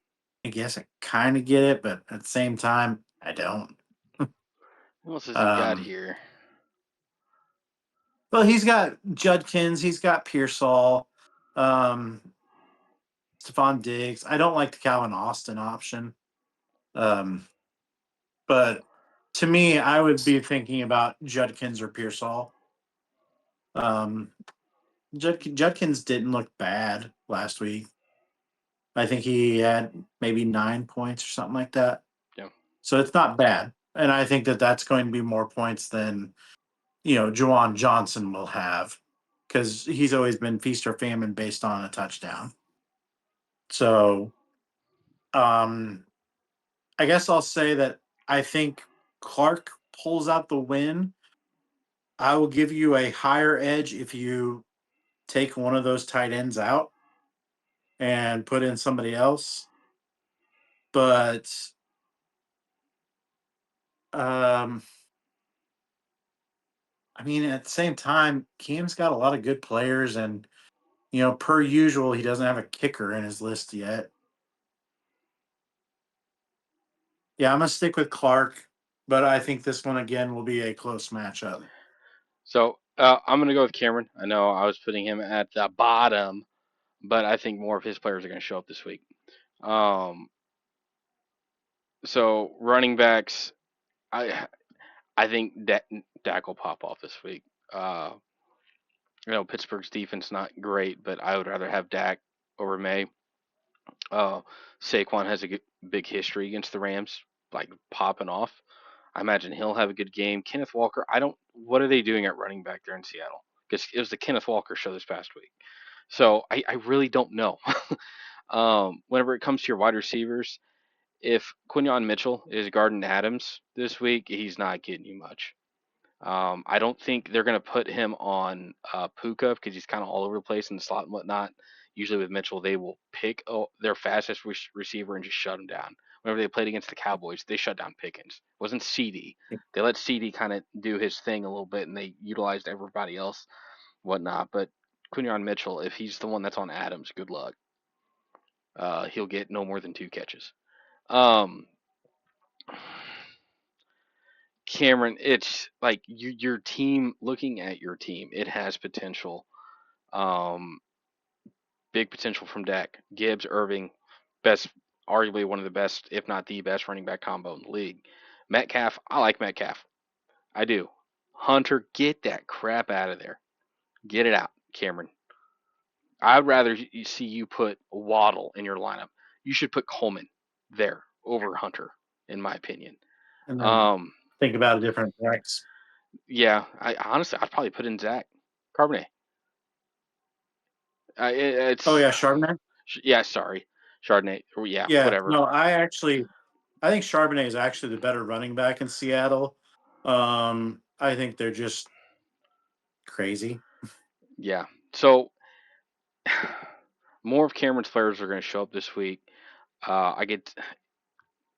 I guess I kind of get it, but at the same time, I don't. Who else has he got Um, here? well, he's got Judkins, he's got Pearsall, um, Stephon Diggs. I don't like the Calvin Austin option. Um, but to me, I would be thinking about Judkins or Pearsall. Um, Judkins didn't look bad last week. I think he had maybe 9 points or something like that. Yeah. So it's not bad, and I think that that's going to be more points than Juwan Johnson will have because he's always been feast or famine based on a touchdown. So um, I guess I'll say that I think Clark pulls out the win. I will give you a higher edge if you take one of those tight ends out and put in somebody else. But um, I mean, at the same time, Cam's got a lot of good players, and per usual, he doesn't have a kicker in his list yet. Yeah, I'm gonna stick with Clark, but I think this one again will be a close matchup. So I'm going to go with Cameron. I know I was putting him at the bottom, but I think more of his players are going to show up this week. Um, so running backs, I I think Dak will pop off this week. Uh, Pittsburgh's defense not great, but I would rather have Dak over May. Uh, Saquon has a big history against the Rams, like popping off. I imagine he'll have a good game. Kenneth Walker, I don't. What are they doing at running back there in Seattle? Because it was the Kenneth Walker show this past week. So I really don't know. Whenever it comes to your wide receivers, if Quinyon Mitchell is guarding Adams this week, he's not getting you much. I don't think they're going to put him on Puka because he's kind of all over the place in the slot and whatnot. Usually with Mitchell, they will pick their fastest receiver and just shut him down. Whenever they played against the Cowboys, they shut down Pickens. It wasn't CD. They let CD kind of do his thing a little bit, and they utilized everybody else, whatnot. But Quinyon Mitchell, if he's the one that's on Adams, good luck. He'll get no more than 2 catches. Um, Cameron, it's like your team. Looking at your team, it has potential. Um, Big potential from Dak. Gibbs, Irving, best, arguably one of the best, if not the best, running back combo in the league. Metcalf, I like Metcalf. I do. Hunter, get that crap out of there. Get it out, Cameron. I'd rather see you put Waddle in your lineup. You should put Coleman there over Hunter, in my opinion. And then Um, think about a different Rex. yeah, I honestly, I'd probably put in Zach Carbonet. Oh It's yeah, Charbonnet. yeah, sorry, Chardonnay. Yeah, Yeah, whatever. no, I think Charbonnet is actually the better running back in Seattle. I think they're just crazy. Yeah. So more of Cameron's players are going to show up this week. I get.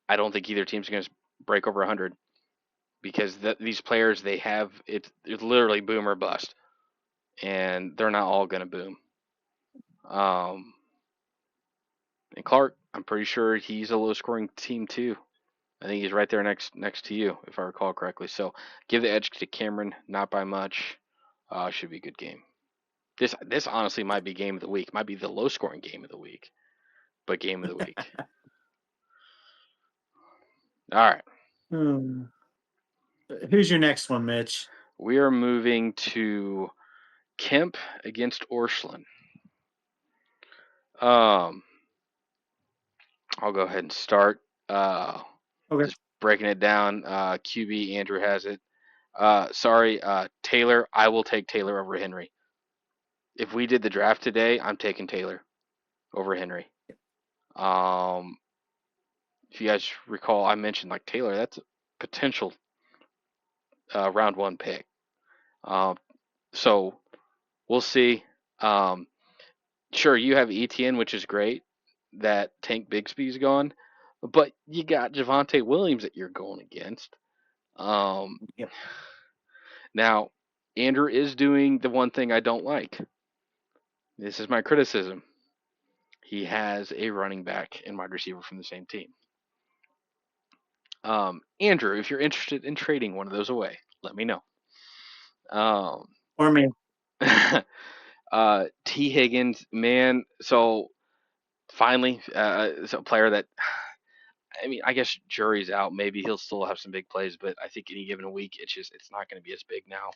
I don't think either team's going to break over 100 because these players they have it's literally boom or bust, and they're not all going to boom. Um, and Clark, I'm pretty sure he's a low scoring team too. I think he's right there next to you, if I recall correctly. So give the edge to Cameron, not by much. Should be a good game. This honestly might be game of the week. Might be the low scoring game of the week, but game of the week. All right, Hmm. Who's your next one, Mitch? we are moving to Kemp against Orscheln. Um, I'll go ahead and start. Okay. Just breaking it down. QB Andrew has it. Sorry, Taylor. I will take Taylor over Henry. If we did the draft today, I'm taking Taylor over Henry. Um, if you guys recall, I mentioned like Taylor. That's a potential round one pick. Um, so we'll see. Um, sure, you have ETN, which is great. That Tank Bigsby's gone, but you got Javante Williams that you're going against. Um, Yep. Now, Andrew is doing the one thing I don't like. This is my criticism. He has a running back and wide receiver from the same team. Andrew, if you're interested in trading one of those away, let me know. Um, Or me. T. Higgins, man. So finally, it's a player that I mean, I guess jury's out. Maybe he'll still have some big plays, but I think any given week, it's not going to be as big now.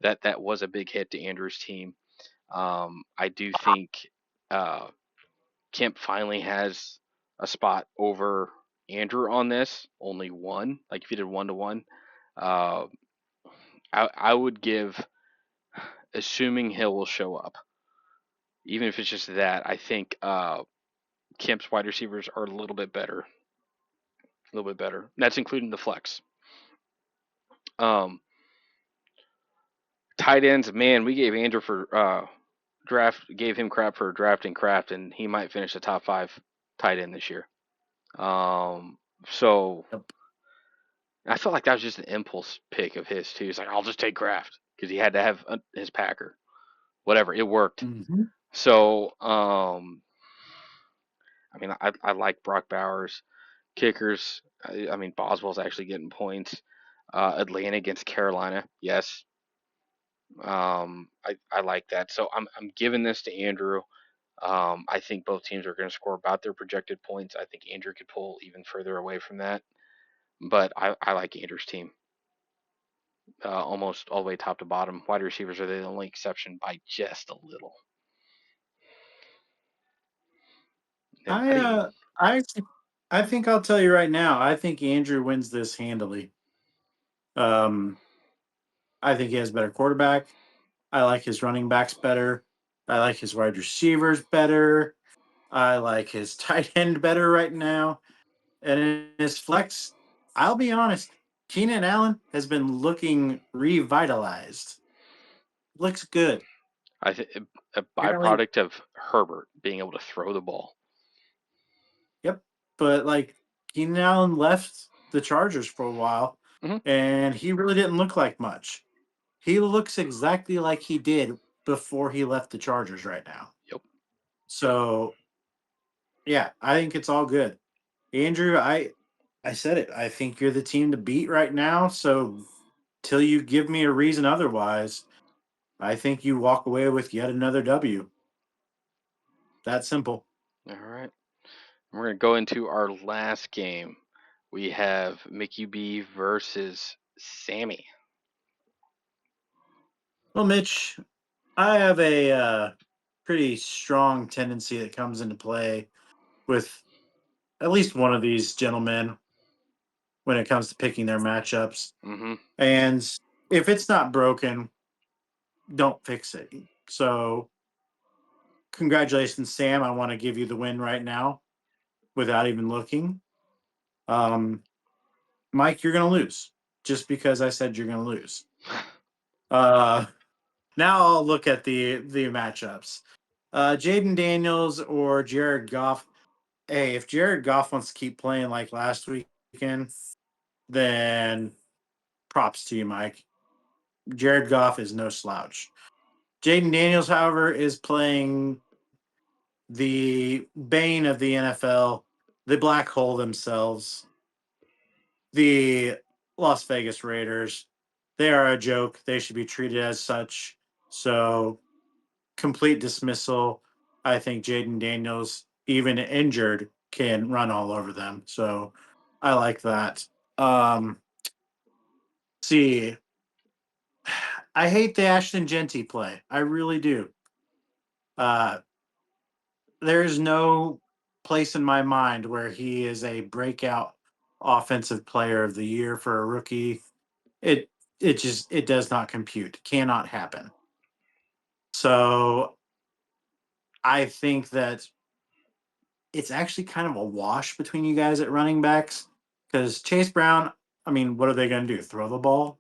That was a big hit to Andrew's team. I do think uh, Kemp finally has a spot over Andrew on this. Only one. Like if you did 1-to-1, uh, I would give, assuming Hill will show up, even if it's just that. I think Kemp's wide receivers are a little bit better. A little bit better. That's including the flex. Um, Tight ends, man, we gave Andrew for gave him crap for drafting craft, and he might finish the top 5 tight end this year. Um, so Yep. I felt like that was just an impulse pick of his too. He's like, I'll just take craft because he had to have his Packer. Whatever, it worked. Mm-hmm. So I mean, I like Brock Bowers. Kickers, I mean, Boswell's actually getting points. Atlanta against Carolina, yes. I like that. So I'm giving this to Andrew. I think both teams are going to score about their projected points. I think Andrew could pull even further away from that, but I like Andrew's team almost all the way top to bottom. Wide receivers are the only exception by just a little. Then, I buddy, uh I I think I'll tell you right now. I think Andrew wins this handily. Um, I think he has a better quarterback. I like his running backs better. I like his wide receivers better. I like his tight end better right now. And in his flex, I'll be honest, Keenan Allen has been looking revitalized. Looks good. I think a Apparently, byproduct of Herbert being able to throw the ball. yep. But like Keenan Allen left the Chargers for a while, Hmm. and he really didn't look like much. He looks exactly like he did before he left the Chargers right now. Yep. So yeah, I think it's all good. Andrew, I said it. I think you're the team to beat right now. So till you give me a reason otherwise, I think you walk away with yet another W. That simple. All right. We're gonna go into our last game. We have Mickey B versus Sammy. Well, Mitch, I have a pretty strong tendency that comes into play with at least one of these gentlemen when it comes to picking their matchups. Hmm. And if it's not broken, don't fix it. So, congratulations, Sam. I want to give you the win right now without even looking. Um, Mike, you're going to lose just because I said you're going to lose. Uh, now I'll look at the matchups. Jaden Daniels or Jared Goff. Hey, if Jared Goff wants to keep playing like last weekend, then props to you, Mike. Jared Goff is no slouch. Jaden Daniels, however, is playing the bane of the NFL, the black hole themselves, the Las Vegas Raiders. They are a joke. They should be treated as such. So, complete dismissal. I think Jaden Daniels, even injured, can run all over them. So, I like that. See, I hate the Ashton Genty play. I really do. Uh, there is no place in my mind where he is a breakout offensive player of the year for a rookie. It it does not compute. Cannot happen. So I think that it's actually kind of a wash between you guys at running backs because Chase Brown. I mean, what are they going to do? Throw the ball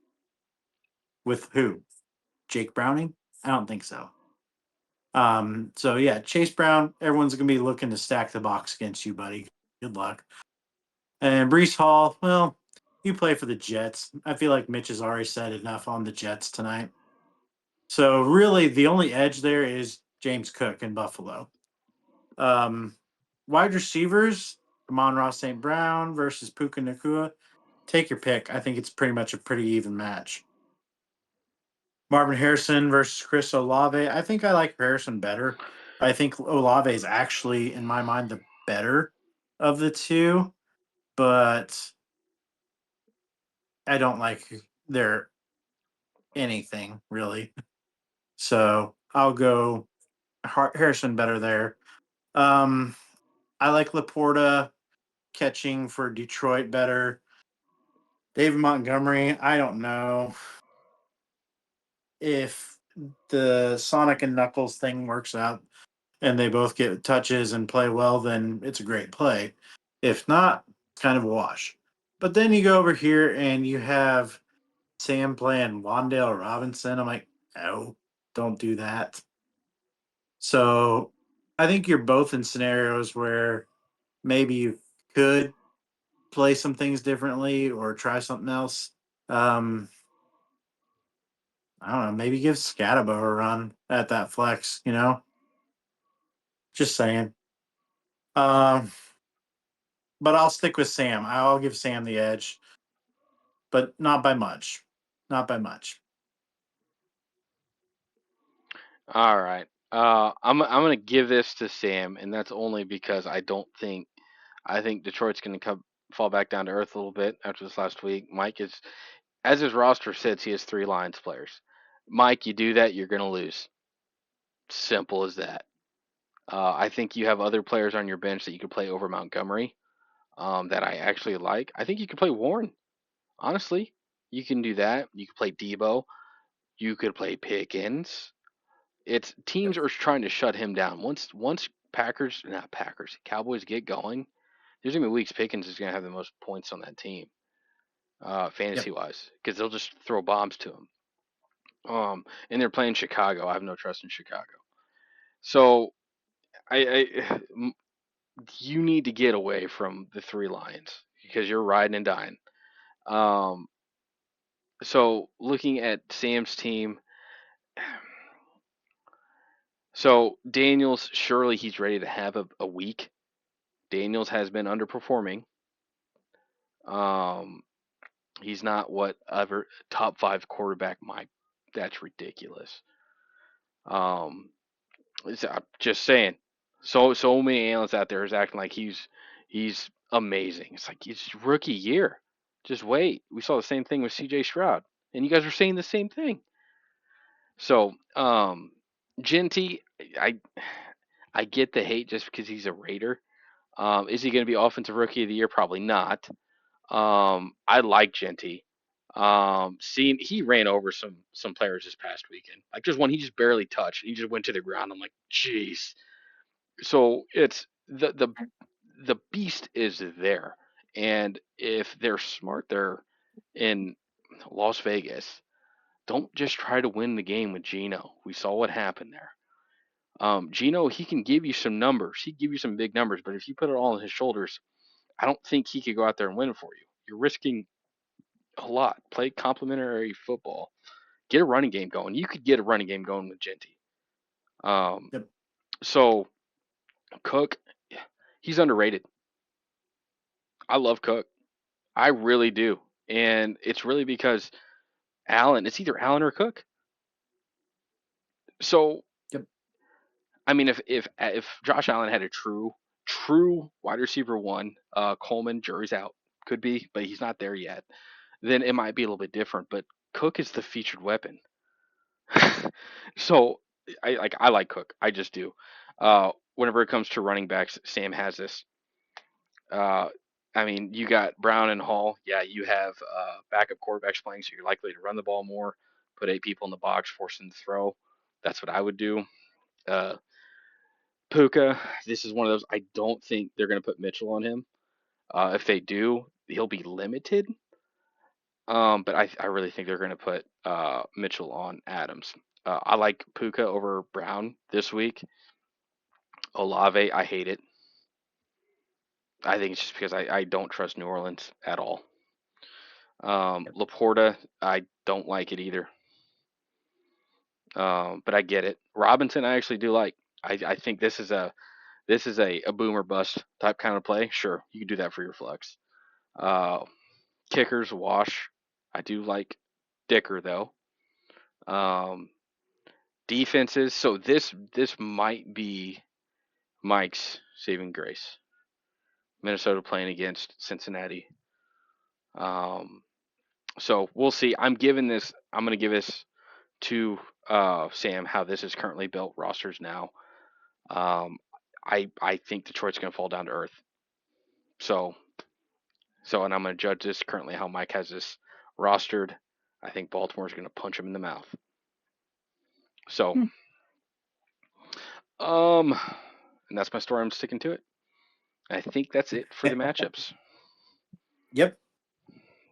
with who? Jake Browning? I don't think so. So yeah, Chase Brown, everyone's gonna be looking to stack the box against you, buddy. Good luck. And Brees Hall, well, you play for the Jets. I feel like Mitch has already said enough on the Jets tonight. So really the only edge there is James Cook in Buffalo. Um, Wide receivers, Amon Ross St. Brown versus Puka Nakua. Take your pick. I think it's pretty much a pretty even match. Marvin Harrison versus Chris Olave. I think I like Harrison better. I think Olave is actually, in my mind, the better of the two, but I don't like their anything really. So I'll go Harrison better there. Um, I like Laporta catching for Detroit better. David Montgomery, I don't know if the Sonic and Knuckles thing works out and they both get touches and play well, then it's a great play. If not, it's kind of a wash. But then you go over here and you have Sam playing Wandale Robinson. I'm like, no, don't do that. So I think you're both in scenarios where maybe you could play some things differently or try something else. Um, I don't know, maybe give Scatabo a run at that flex, Just saying. Um, but I'll stick with Sam. I'll give Sam the edge, but not by much. Not by much. All right. I'm gonna give this to Sam, and that's only because I think Detroit's gonna come fall back down to earth a little bit after this last week. Mike is, as his roster sits, he has three Lions players. Mike, you do that, you're gonna lose. Simple as that. I think you have other players on your bench that you could play over Montgomery, that I actually like. I think you could play Warren. Honestly, you can do that. You could play Debo. You could play Pickens. It's Yep. teams are trying to shut him down. Once not Packers, Cowboys get going, there's gonna be weeks Pickens is gonna have the most points on that team, Yep. fantasy wise, because they'll just throw bombs to him. And they're playing Chicago. I have no trust in Chicago. So I you need to get away from the three Lions because you're riding and dying. Um, so looking at Sam's team, so Daniels, surely he's ready to have a week. Daniels has been underperforming. Um, he's not whatever top five quarterback. That's ridiculous. Um, I'm just saying. So many analysts out there is acting like he's amazing. It's like it's rookie year. Just wait. We saw the same thing with C.J. Stroud, and you guys are saying the same thing. So, Genty, I I get the hate just because he's a Raider. Is he going to be offensive rookie of the year? Probably not. I like Genty. Seeing he ran over some players this past weekend. Like there's one he just barely touched. He just went to the ground. I'm like, jeez. So it's the beast is there, and if they're smart, they're in Las Vegas. Don't just try to win the game with Gino. We saw what happened there. Gino, he can give you some numbers. He can give you some big numbers, but if you put it all on his shoulders, I don't think he could go out there and win for you. You're risking a lot. Play complementary football. Get a running game going. You could get a running game going with Genty. Um, Yep. so Cook, he's underrated. I love Cook. I really do. And it's really because Allen, it's either Allen or Cook. So Yep. I mean, if Josh Allen had a true wide receiver one, Coleman, jury's out, could be, but he's not there yet. Then it might be a little bit different. But Cook is the featured weapon, so I like Cook. I just do. Whenever it comes to running backs, Sam has this. Uh, I mean, you got Brown and Hall. Yeah, you have backup quarterbacks playing, so you're likely to run the ball more. Put eight people in the box, force them to throw. That's what I would do. Uh, Puka, this is one of those. I don't think they're going to put Mitchell on him. If they do, he'll be limited. But I really think they're going to put Mitchell on Adams. I like Puka over Brown this week. Olave, I hate it. I think it's just because I don't trust New Orleans at all. Yep. Laporta, I don't like it either. But I get it. Robinson, I actually do like. I think this is a boomer bust type kind of play. Sure, you can do that for your flex. Uh, Kickers wash. I do like Dicker though. Um, Defenses. So this might be Mike's saving grace. Minnesota playing against Cincinnati. Um, so we'll see. I'm going to give this to Sam, how this is currently built, rosters now, um, I think Detroit's going to fall down to earth. So and I'm going to judge this currently how Mike has this rostered. I think Baltimore's going to punch him in the mouth. So, Hmm. um, and that's my story. I'm sticking to it. I think that's it for the matchups. Yep.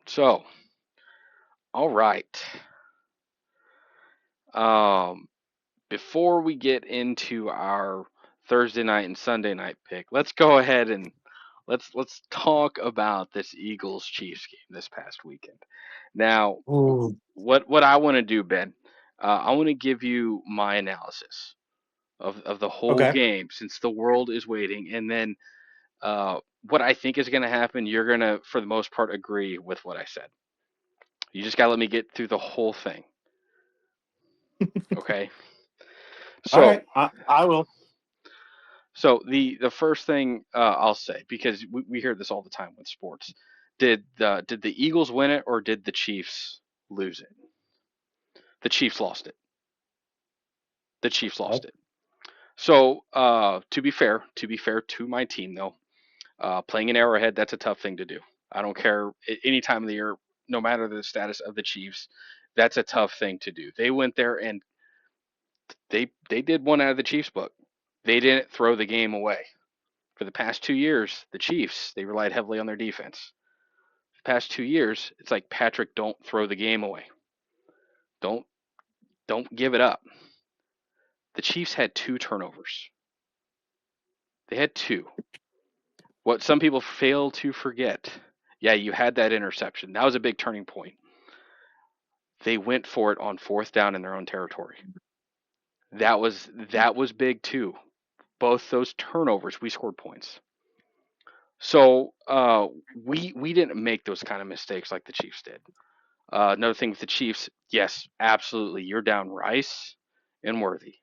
So, all right. Um, before we get into our Thursday night and Sunday night pick, let's go ahead and let's talk about this Eagles Chiefs game this past weekend. Now, Ooh. what I want to do, Ben, I want to give you my analysis of the whole Okay. game since the world is waiting, and then what I think is going to happen. You're gonna, for the most part, agree with what I said. You just gotta let me get through the whole thing, okay? All So right. I will. the first thing I'll say, because we hear this all the time with sports, did the Eagles win it or did the Chiefs lose it? The Chiefs lost it. The Chiefs lost Oh. it. So to be fair to my team though, playing in Arrowhead, that's a tough thing to do. I don't care any time of the year, no matter the status of the Chiefs, that's a tough thing to do. They went there and they did one out of the Chiefs book. They didn't throw the game away. For the past 2 years, the Chiefs, they relied heavily on their defense. The past 2 years, it's like Patrick, don't throw the game away. Don't don't give it up. The Chiefs had 2 turnovers. They had two. What some people fail to forget, yeah, you had that interception. That was a big turning point. They went for it on fourth down in their own territory. That was big too. Both those turnovers, we scored points. So we didn't make those kind of mistakes like the Chiefs did. Another thing with the Chiefs, yes, absolutely, you're down Rice and Worthy.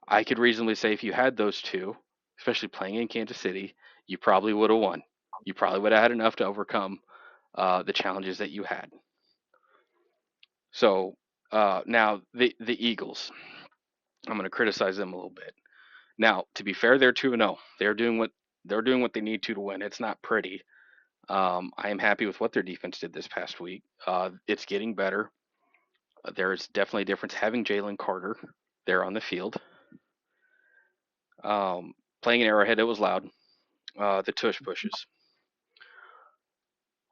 I could reasonably say if you had those two, especially playing in Kansas City, you probably would have won. You probably would have had enough to overcome the challenges that you had. So now the Eagles, I'm going to criticize them a little bit. Now, to be fair, they're 2-0. They're doing what they need to win. It's not pretty. I am happy with what their defense did this past week. It's getting better. There is definitely a difference having Jalen Carter there on the field. Playing in Arrowhead, it was loud. The tush pushes.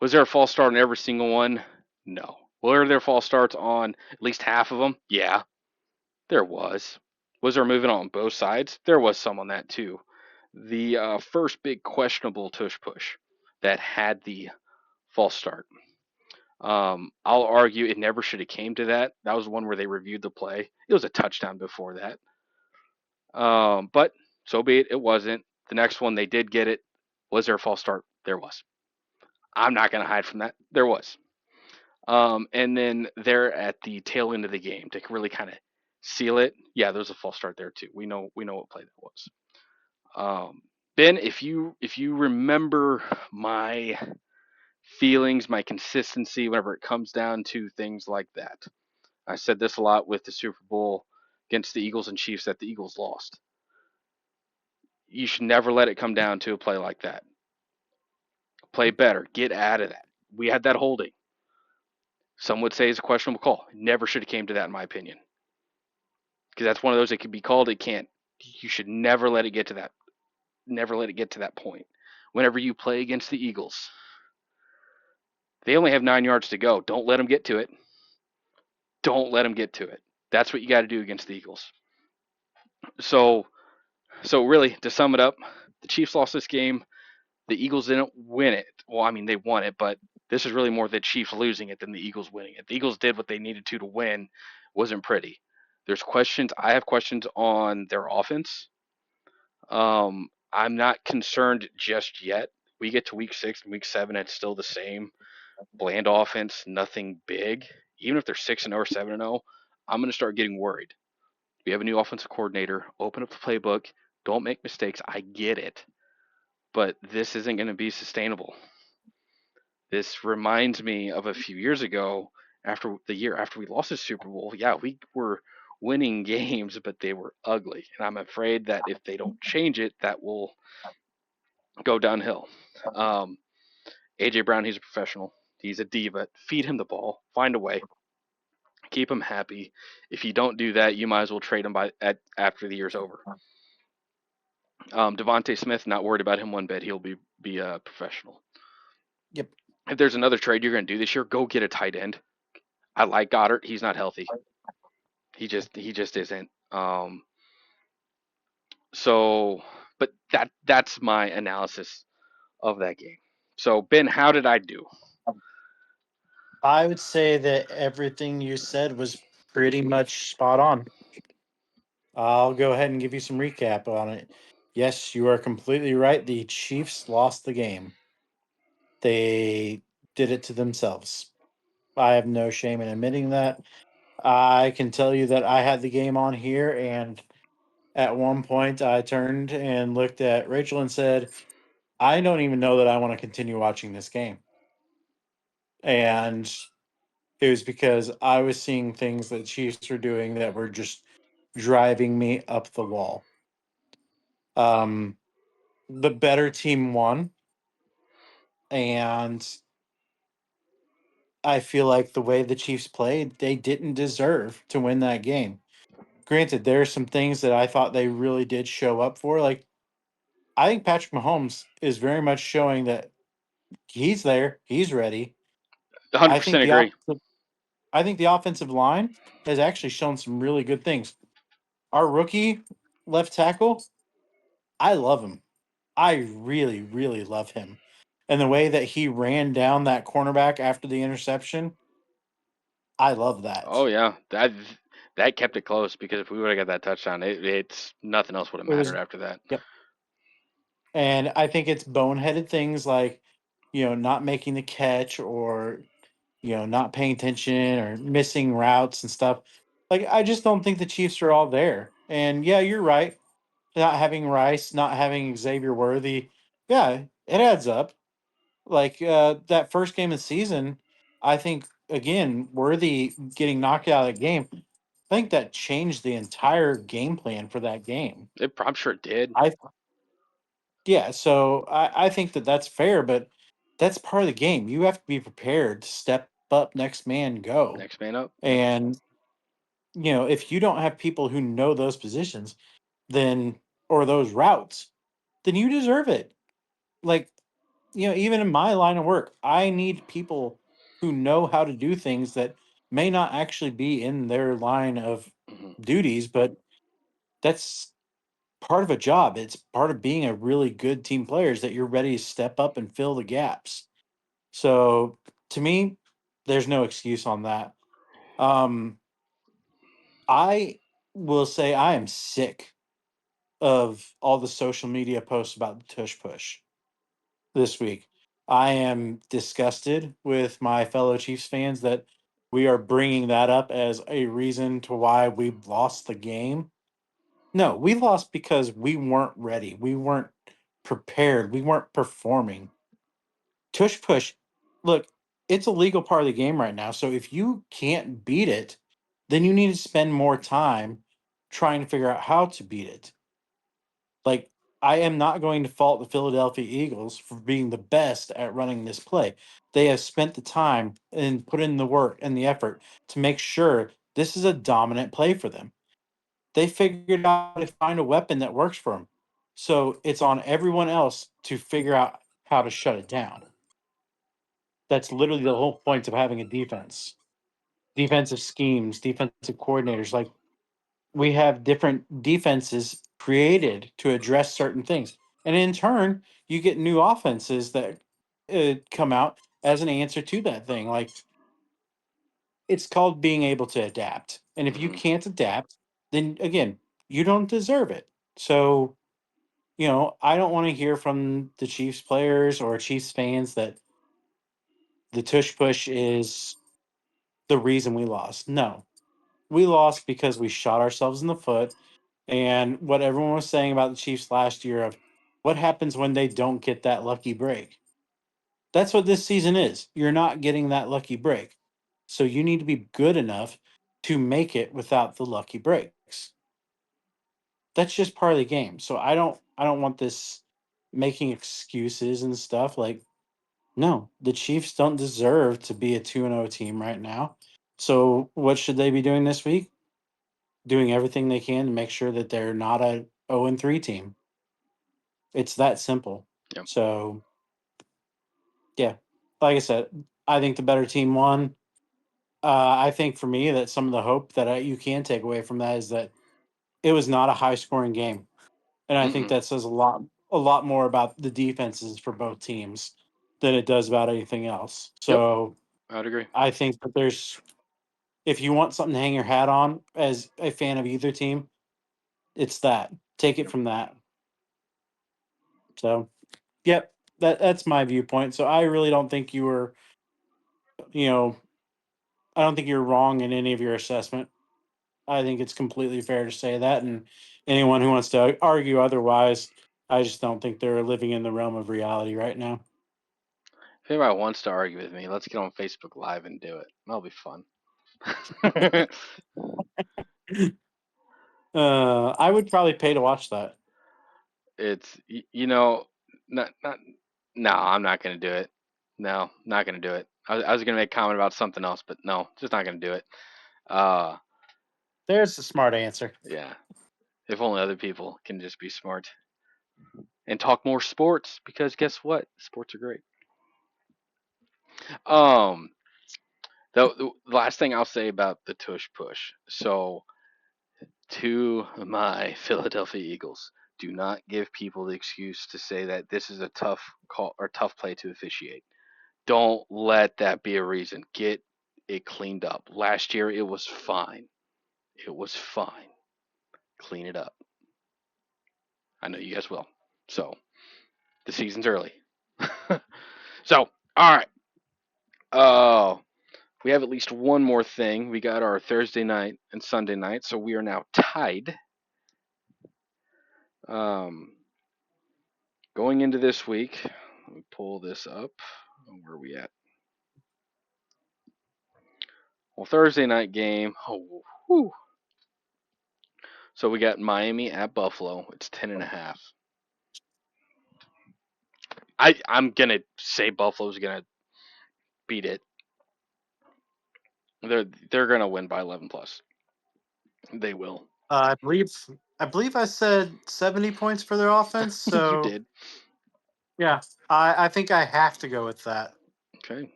Was there a false start on every single one? No. Were there false starts on at least half of them? Yeah, there was. Was there movement on both sides? There was some on that too. The first big questionable tush push that had the false start. I'll argue it never should have came to that. That was the one where they reviewed the play. It was a touchdown before that. But so be it. It wasn't. The next one they did get it. Was there a false start? There was. I'm not going to hide from that. There was. And then there at the tail end of the game to really kind of seal it. Yeah, there was a false start there too. We know what play that was. Um, Ben, if you remember my feelings, my consistency, whenever it comes down to things like that, I said this a lot with the Super Bowl against the Eagles and Chiefs that the Eagles lost. You should never let it come down to a play like that. Play better. Get out of that. We had that holding. Some would say it's a questionable call. Never should have came to that, in my opinion, because that's one of those that can be called. It can't. You should never let it get to that. Never let it get to that point. Whenever you play against the Eagles, they only have 9 yards to go. Don't let them get to it. Don't let them get to it. That's what you got to do against the Eagles. So, really, to sum it up, the Chiefs lost this game. The Eagles didn't win it. Well, I mean, they won it, but this is really more the Chiefs losing it than the Eagles winning it. The Eagles did what they needed to win. It wasn't pretty. There's questions. I have questions on their offense. I'm not concerned just yet. We get to week 6 and week 7, it's still the same bland offense, nothing big. Even if they're 6-0 or 7-0, I'm going to start getting worried. We have a new offensive coordinator. Open up the playbook. Don't make mistakes. I get it, but this isn't going to be sustainable. This reminds me of a few years ago, after the year after we lost the Super Bowl. Yeah, we were winning games, but they were ugly. And I'm afraid that if they don't change it, that will go downhill. Um, AJ Brown, he's a professional. He's a diva. Feed him the ball. Find a way. Keep him happy. If you don't do that, you might as well trade him after the year's over. Devonte Smith, not worried about him one bit. He'll be a professional. Yep. If there's another trade you're going to do this year, go get a tight end. I like Goddard. He's not healthy. He just isn't. So, but that's my analysis of that game. So Ben, how did I do? I would say that everything you said was pretty much spot on. I'll go ahead and give you some recap on it. Yes, you are completely right. The Chiefs lost the game. They did it to themselves. I have no shame in admitting that. I can tell you that I had the game on here, and at one point I turned and looked at Rachel and said, I don't even know that I want to continue watching this game. And it was because I was seeing things that Chiefs were doing that were just driving me up the wall. Um, the better team won, and I feel like the way the Chiefs played, they didn't deserve to win that game. Granted, there are some things that I thought they really did show up for. Like, I think Patrick Mahomes is very much showing that he's there, he's ready. I think 100% the agree. offensive, I think the offensive line has actually shown some really good things. Our rookie left tackle, I love him. I really, really love him. And the way that he ran down that cornerback after the interception, I love Oh that. yeah, that kept it close because if we would have got that touchdown, it's nothing else would have It mattered was, after that. yep. And I think it's boneheaded things like, not making the catch or, not paying attention or missing routes and stuff. Like, I just don't think the Chiefs are all there. And yeah, you're right. Not having Rice, not having Xavier Worthy, yeah, it adds up. Like that first game of the season, I think again, Worthy getting knocked out of the game, I think that changed the entire game plan for that game. I'm sure it did. I Yeah, so I think that that's fair, but that's part of the game. You have to be prepared to step up, next man, go. Next man up. Yep. And if you don't have people who know those positions, then or those routes, then you deserve it. Like, even in my line of work, I need people who know how to do things that may not actually be in their line of Hmm. duties, but that's part of a job. It's part of being a really good team player is that you're ready to step up and fill the gaps. So to me, there's no excuse on that. Um, I will say I am sick of all the social media posts about the tush push this week. I am disgusted with my fellow Chiefs fans that we are bringing that up as a reason to why we lost the game. No, we lost because we weren't ready. We weren't prepared. We weren't performing. Tush push, look, it's a legal part of the game right now. So if you can't beat it, then you need to spend more time trying to figure out how to beat it. Like, I am not going to fault the Philadelphia Eagles for being the best at running this play. They have spent the time and put in the work and the effort to make sure this is a dominant play for them. They figured out how to find a weapon that works for them. So it's on everyone else to figure out how to shut it down. That's literally the whole point of having a defense. Defensive schemes, defensive coordinators. Like, we have different defenses created to address certain things. And in turn, you get new offenses that come out as an answer to that thing. Like, it's called being able to adapt. And if you Hmm. can't adapt, then again, you don't deserve it. So, I don't want to hear from the Chiefs players or Chiefs fans that the tush push is the reason we lost. No, we lost because we shot ourselves in the foot. And what everyone was saying about the Chiefs last year of what happens when they don't get that lucky break. That's what this season is. You're not getting that lucky break. So you need to be good enough to make it without the lucky breaks. That's just part of the game. So I don't want this making excuses and stuff. Like, no, the Chiefs don't deserve to be a 2-0 team right now. So what should they be doing this week? Doing everything they can to make sure that they're not a 0-3 team. It's that simple. Yep. So yeah, like I said, I think the better team won. I think for me that some of the hope that you can take away from that is that it was not a high scoring game, and I think Mm-mm. that says a lot more about the defenses for both teams than it does about anything else. Yep. So I'd agree. I think that there's if you want something to hang your hat on as a fan of either team, it's that. Take it Yep. from that. So, yep, that's my viewpoint. So I really don't think you were, you know, I don't think you're wrong in any of your assessment. I think it's completely fair to say that, and anyone who wants to argue otherwise, I just don't think they're living in the realm of reality right now. If anybody wants to argue with me, let's get on Facebook Live and do it. That'll be fun. I would probably pay to watch that. It's you know, not no, I'm not gonna do it. No, not gonna do it. I was gonna make a comment about something else, but no, just not gonna do it. Uh, There's the smart answer. yeah. If only other people can just be smart and talk more sports, because guess what? Sports are great. Um, the last thing I'll say about the tush push. So to my Philadelphia Eagles, do not give people the excuse to say that this is a tough call or tough play to officiate. Don't let that be a reason. Get it cleaned up. Last year it was fine. It was fine. Clean it up. I know you guys will. So the season's early. So all right. Uh, we have at least one more thing. We got our Thursday night and Sunday night, so we are now tied. Um, going into this week, let me pull this up. Where are we at? Well, Thursday night game. Oh, whew. So we got Miami at Buffalo. It's 10.5. I'm gonna say Buffalo's gonna beat it. They're gonna win by 11 plus. They will. I believe I said 70 points for their offense. You So did. yeah, I think I have to go with that. Okay.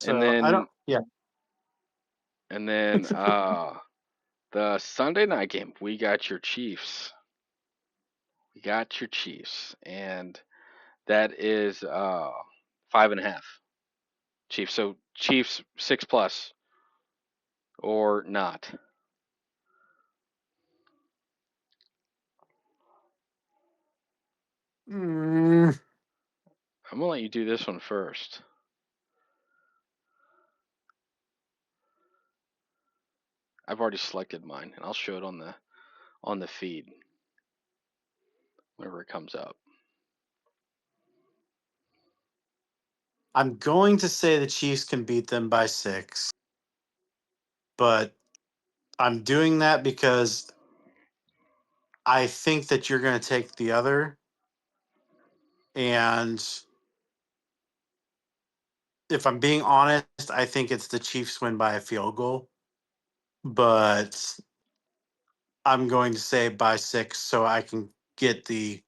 And So I don't. then Yeah, and then the Sunday night game, we got your Chiefs. We got your Chiefs, and that is 5.5. Chiefs. So Chiefs 6 plus or not. mm, I'm gonna let you do this one first. I've already selected mine, and I'll show it on the feed whenever it comes up. I'm going to say the Chiefs can beat them by 6, but I'm doing that because I think that you're going to take the other. And if I'm being honest, I think it's the Chiefs win by a field goal. But I'm going to say by 6 so I can get the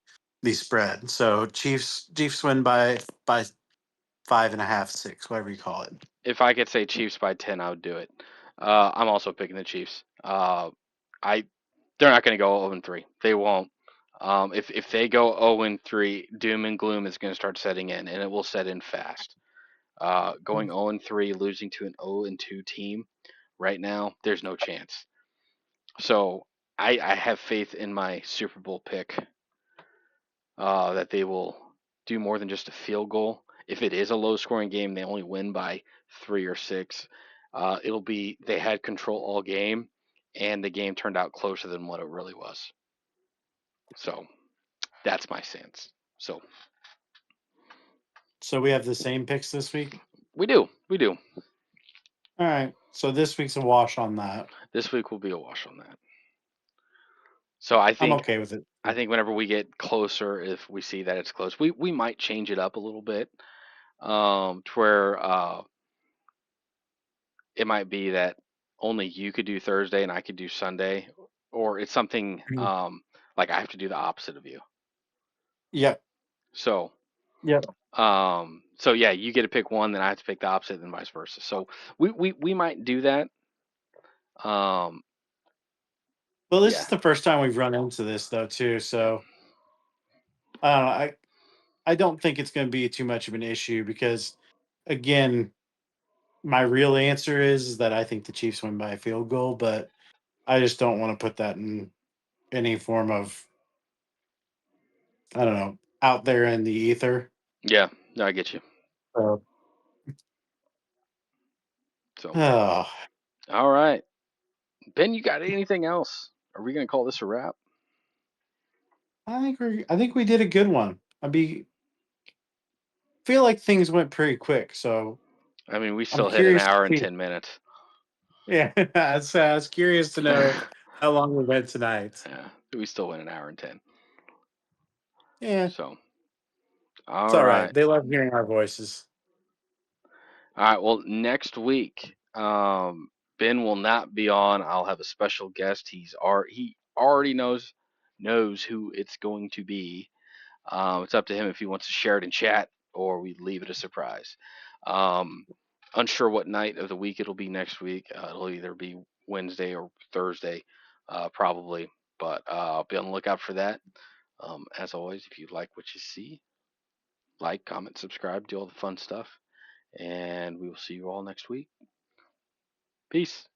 spread. So Chiefs win by 5.5, 6, whatever you call it. If I could say Chiefs by 10, I would do it. I'm also picking the Chiefs. I they're not going to go 0-3. They won't. If they go 0-3, doom and gloom is going to start setting in, and it will set in fast. Going 0-3, losing to an 0-2 team right now, there's no chance. So I have faith in my Super Bowl pick that they will do more than just a field goal. If it is a low scoring game, they only win by 3 or 6. It'll be they had control all game, and the game turned out closer than what it really was. So that's my sense. So So we have the same picks this week. we do. All right. So this week's a wash on that. This week will be a wash on that. So I I'm think okay with it. I think whenever we get closer, if we see that it's close, we might change it up a little bit, to where it might be that only you could do Thursday and I could do Sunday, or it's something Mhm. like I have to do the opposite of you. Yep. So Yep. so yeah, you get to pick one, then I have to pick the opposite, and vice versa. So we might do that. Um, Well, this yeah, is the first time we've run into this though, too. So I don't know. I don't think it's going to be too much of an issue because, again, my real answer is that I think the Chiefs win by a field goal, but I just don't want to put that in any form of, I don't know, out there in the ether. yeah, no, I get you. So, So oh, all right, Ben, you got anything else? Are we gonna call this a wrap? I think we did a good one. Feel like things went pretty quick, so I mean, we I'm still hit an curious to hour and see. 10 minutes. Yeah, so I was curious to know how long we went tonight. Yeah, we still went an hour and 10. Yeah, So it's all all right. right. They love hearing our voices. All right. Well, next week, Ben will not be on. I'll have a special guest. He already knows who it's going to be. It's up to him if he wants to share it in chat or we leave it a surprise. Um, unsure what night of the week it'll be next week. It'll either be Wednesday or Thursday, probably. But be on the lookout for that. As always, if you like what you see, like, comment, subscribe, do all the fun stuff, and we will see you all next week. Peace.